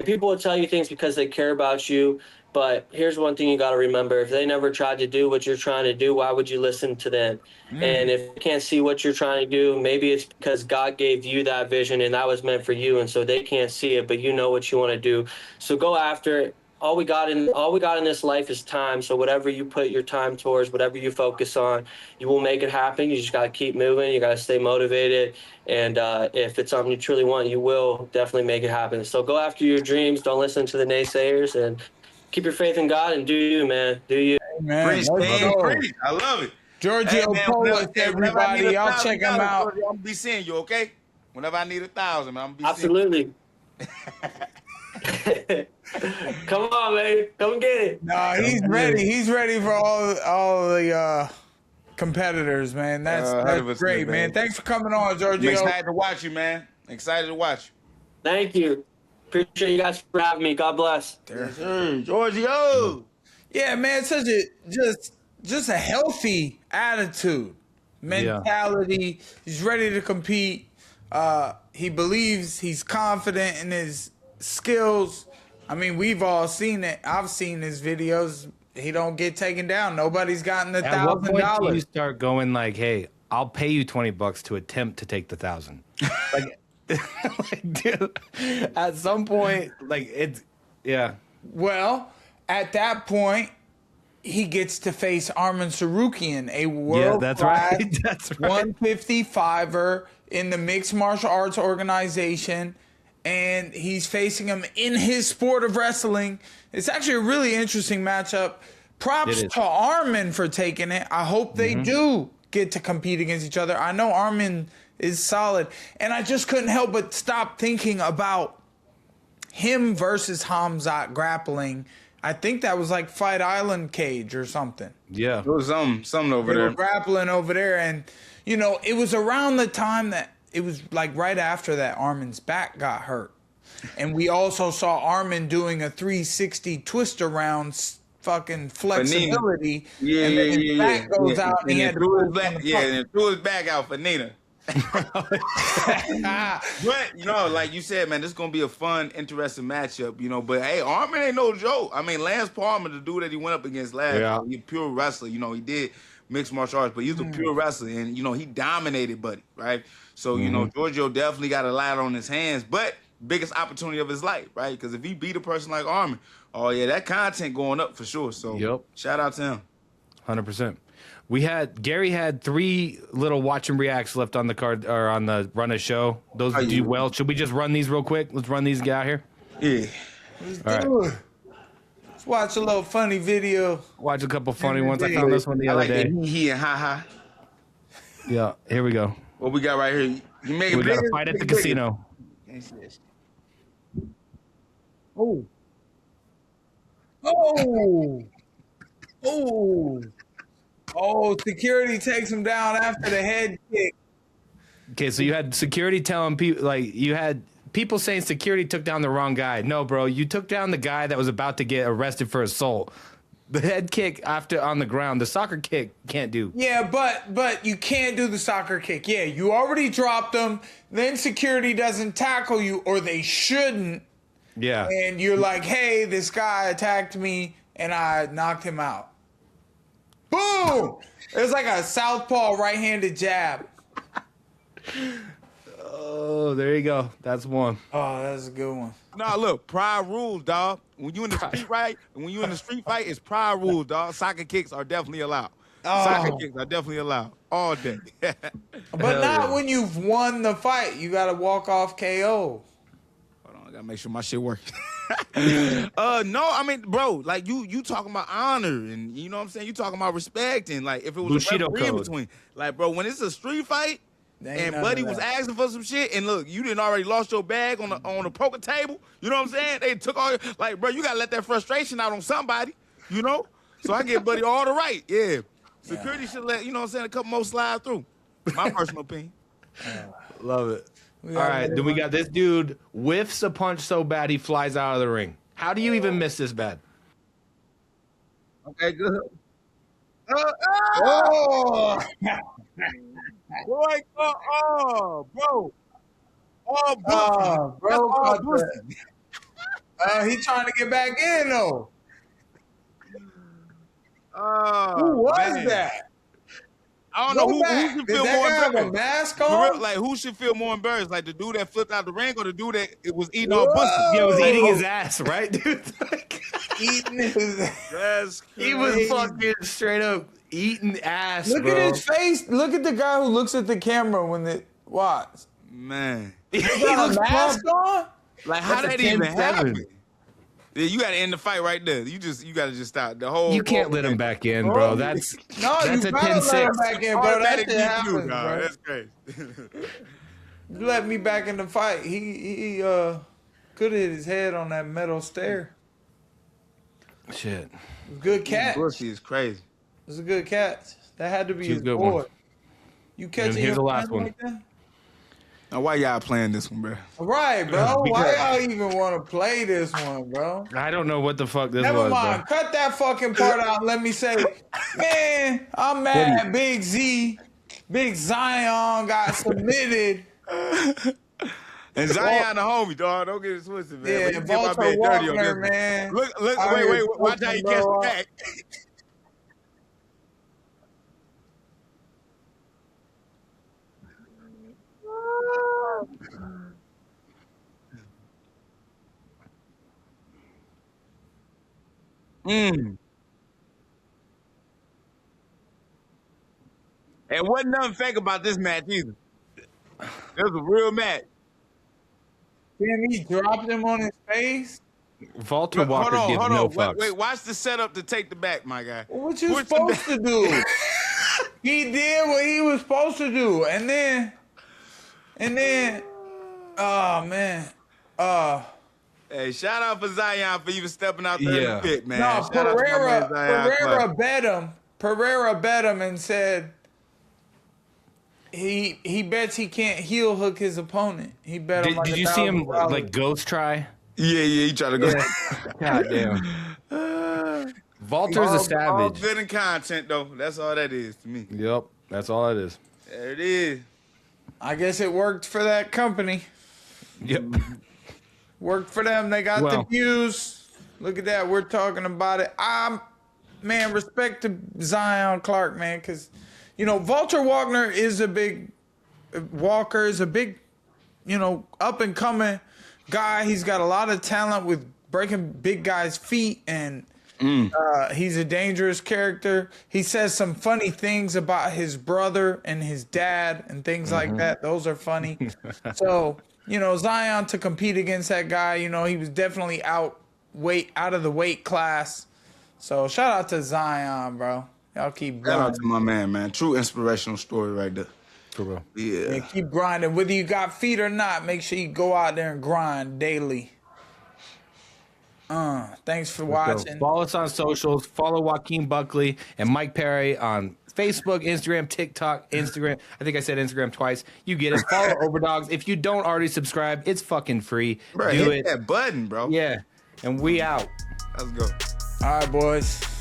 People will tell you things because they care about you. But here's one thing you got to remember. If they never tried to do what you're trying to do, why would you listen to them? And if you can't see what you're trying to do, maybe it's because God gave you that vision and that was meant for you. And so they can't see it, but you know what you want to do. So go after it. All we got in this life is time. So whatever you put your time towards, whatever you focus on, you will make it happen. You just got to keep moving. You got to stay motivated. And if it's something you truly want, you will definitely make it happen. So go after your dreams. Don't listen to the naysayers, and keep your faith in God and do you, man. Do you. Man, preach. I love it. Georgio Poullas, everybody. Y'all check him out. I'm going to be seeing you, okay? Whenever I need 1,000, man, I'm going to be Absolutely. Come on, man. Come get it. No, he's ready. He's ready for all the competitors, man. That's great, man. Thanks for coming on, Georgio. I'm excited to watch you, man. Excited to watch you. Thank you. Appreciate you guys for having me. God bless. Yes, sir. Georgio. Yeah, man. Such a just a healthy attitude, mentality. Yeah. He's ready to compete. He believes. He's confident in his skills. I mean, we've all seen it. I've seen his videos. He don't get taken down. Nobody's gotten $1,000. At what point do you start going like, "Hey, I'll pay you $20 to attempt to take the 1,000"? Like, dude, at some point, like it's, yeah. Well, at that point, he gets to face Arman Tsarukyan, a world-class 155er in the mixed martial arts organization. And he's facing him in his sport of wrestling. It's actually a really interesting matchup. Props to Arman for taking it. I hope they do get to compete against each other. I know Arman is solid. And I just couldn't help but stop thinking about him versus Khamzat grappling. I think that was like Fight Island cage or something. Yeah. It was something over there. Grappling over there. And, it was around the time that it was like right after that Arman's back got hurt. And we also saw Arman doing a 360 twist around fucking flexibility. Yeah, and then his back goes out and he had to threw his back out for Nina. But, like you said, man, this is going to be a fun, interesting matchup, But, hey, Arman ain't no joke. I mean, Lance Palmer, the dude that he went up against last, he's a pure wrestler. He did mixed martial arts, but he was a pure wrestler. And, he dominated Buddy, right? So, Georgio definitely got a lot on his hands, but biggest opportunity of his life, right? Because if he beat a person like Arman, oh, yeah, that content going up for sure. So, shout out to him. 100%. Gary had 3 little watch and reacts left on the card or on the run of show. Those do well. Should we just run these real quick? Let's run these out here. Yeah. Let's do it. Let's watch a little funny video. Watch a couple funny ones. I found this one the other day. He and ha. Yeah, here we go. What we got right here? You make We got a fight at the casino. Oh. Oh. Oh. Oh, security takes him down after the head kick. Okay, so you had security telling people, like, you had people saying security took down the wrong guy. No, bro, you took down the guy that was about to get arrested for assault. The head kick after on the ground, the soccer kick can't do. Yeah, but you can't do the soccer kick. Yeah, you already dropped him. Then security doesn't tackle you, or they shouldn't. Yeah. And you're like, hey, this guy attacked me, and I knocked him out. Boom! It was like a southpaw right-handed jab. Oh, there you go. That's one. Oh, that's a good one. Nah, look, pride rules, dog. When you in the street fight, it's pride rules, dog. Soccer kicks are definitely allowed. Oh. Soccer kicks are definitely allowed all day. But not when you've won the fight. You got to walk off KO. Hold on, I gotta make sure my shit works. No, I mean, bro, like you talking about honor and you know what I'm saying? You talking about respect and like if it was Bushido a referee in code. between. Like, bro, when it's a street fight and none Buddy of was that. asking for some shit and look, you didn't already lost your bag on the poker table. You know what I'm saying? They took all your, like, bro, you gotta let that frustration out on somebody, you know? So I give Buddy all the right. Yeah. Security should let, you know what I'm saying, a couple more slide through. My personal opinion. Love it. All right, then we got this dude whiffs a punch so bad he flies out of the ring. How do you even miss this bad? Okay, good. Oh! Boy, bro. Oh, Oh, bro. all He trying to get back in, though. Oh, Who was man. that? I don't know who should Did feel that more guy have a embarrassed. mask For on? real, like, who should feel more embarrassed? Like the dude that flipped out the ring or the dude that it was eating all pussy? Yeah, was eating his ass, right, dude? Eating his That's He was fucking straight up eating ass, Look bro. at his face. Look at the guy who looks at the camera when it watch. Man. He Got looks a mask on? Like, how That's a that even 10-7. happen? Yeah, you gotta end the fight right there. You gotta just stop the whole. You can't let him back in, bro. That's No, that's you a gotta let him 10-6. back in, bro. That shit happens, dog. bro. That's crazy. You let me back in the fight. He could have hit his head on that metal stair. Shit. Good catch. Pussy is crazy. It was a good catch. That had to be Two his good boy. ones. You catching here's your the last man one. like that? Now, why y'all playing this one, bro? Right, bro. Why y'all even want to play this one, bro? I don't know what the fuck this Never was, mind. Cut that fucking part out and let me say, man, I'm mad at Big Zion got submitted. And Zion the homie, dog. Don't get it twisted, man. Yeah, But you get my Walter man dirty on this Walker, one. man. Look, Out wait, here watch how he fucking catch bro the up. back. And wasn't nothing fake about this match either. It was a real match. Damn, he dropped him on his face. Walter Walker hold gives on. no fucks. Wait, watch the setup to take the back, my guy. What you Push the supposed to do? He did what he was supposed to do, and then, oh man, Hey, shout out for Zion for even stepping out there in the pit, man. no, Shout out to my man Zion Clark. Pereira bet him and said he bets he can't heel hook his opponent. He bet him. Did you see him like ghost try? Yeah, he tried to go. God damn. Walter's a All savage. good in content, though. That's all that is to me. Yep, that's all it is. There it is. I guess it worked for that company. Yep. Worked for them. They got the views. Look at that. We're talking about it. Man, respect to Zion Clark, man, because, you know, Walter Walker is a big, up and coming guy. He's got a lot of talent with breaking big guys' feet, and He's a dangerous character. He says some funny things about his brother and his dad and things like that. Those are funny. So, Zion to compete against that guy, he was definitely out of the weight class. So shout out to Zion, bro. Y'all keep grinding. Shout out to my man. True inspirational story right there. For real. Yeah, keep grinding. Whether you got feet or not, make sure you go out there and grind daily. Thanks for watching. Follow us on socials. Follow Joaquin Buckley and Mike Perry on Facebook, Instagram, TikTok, Instagram. I think I said Instagram twice. You get it. Follow Overdogs. If you don't already subscribe, it's fucking free. Bro, Do hit it. that button, bro. Yeah. And we out. Let's go. All right, boys.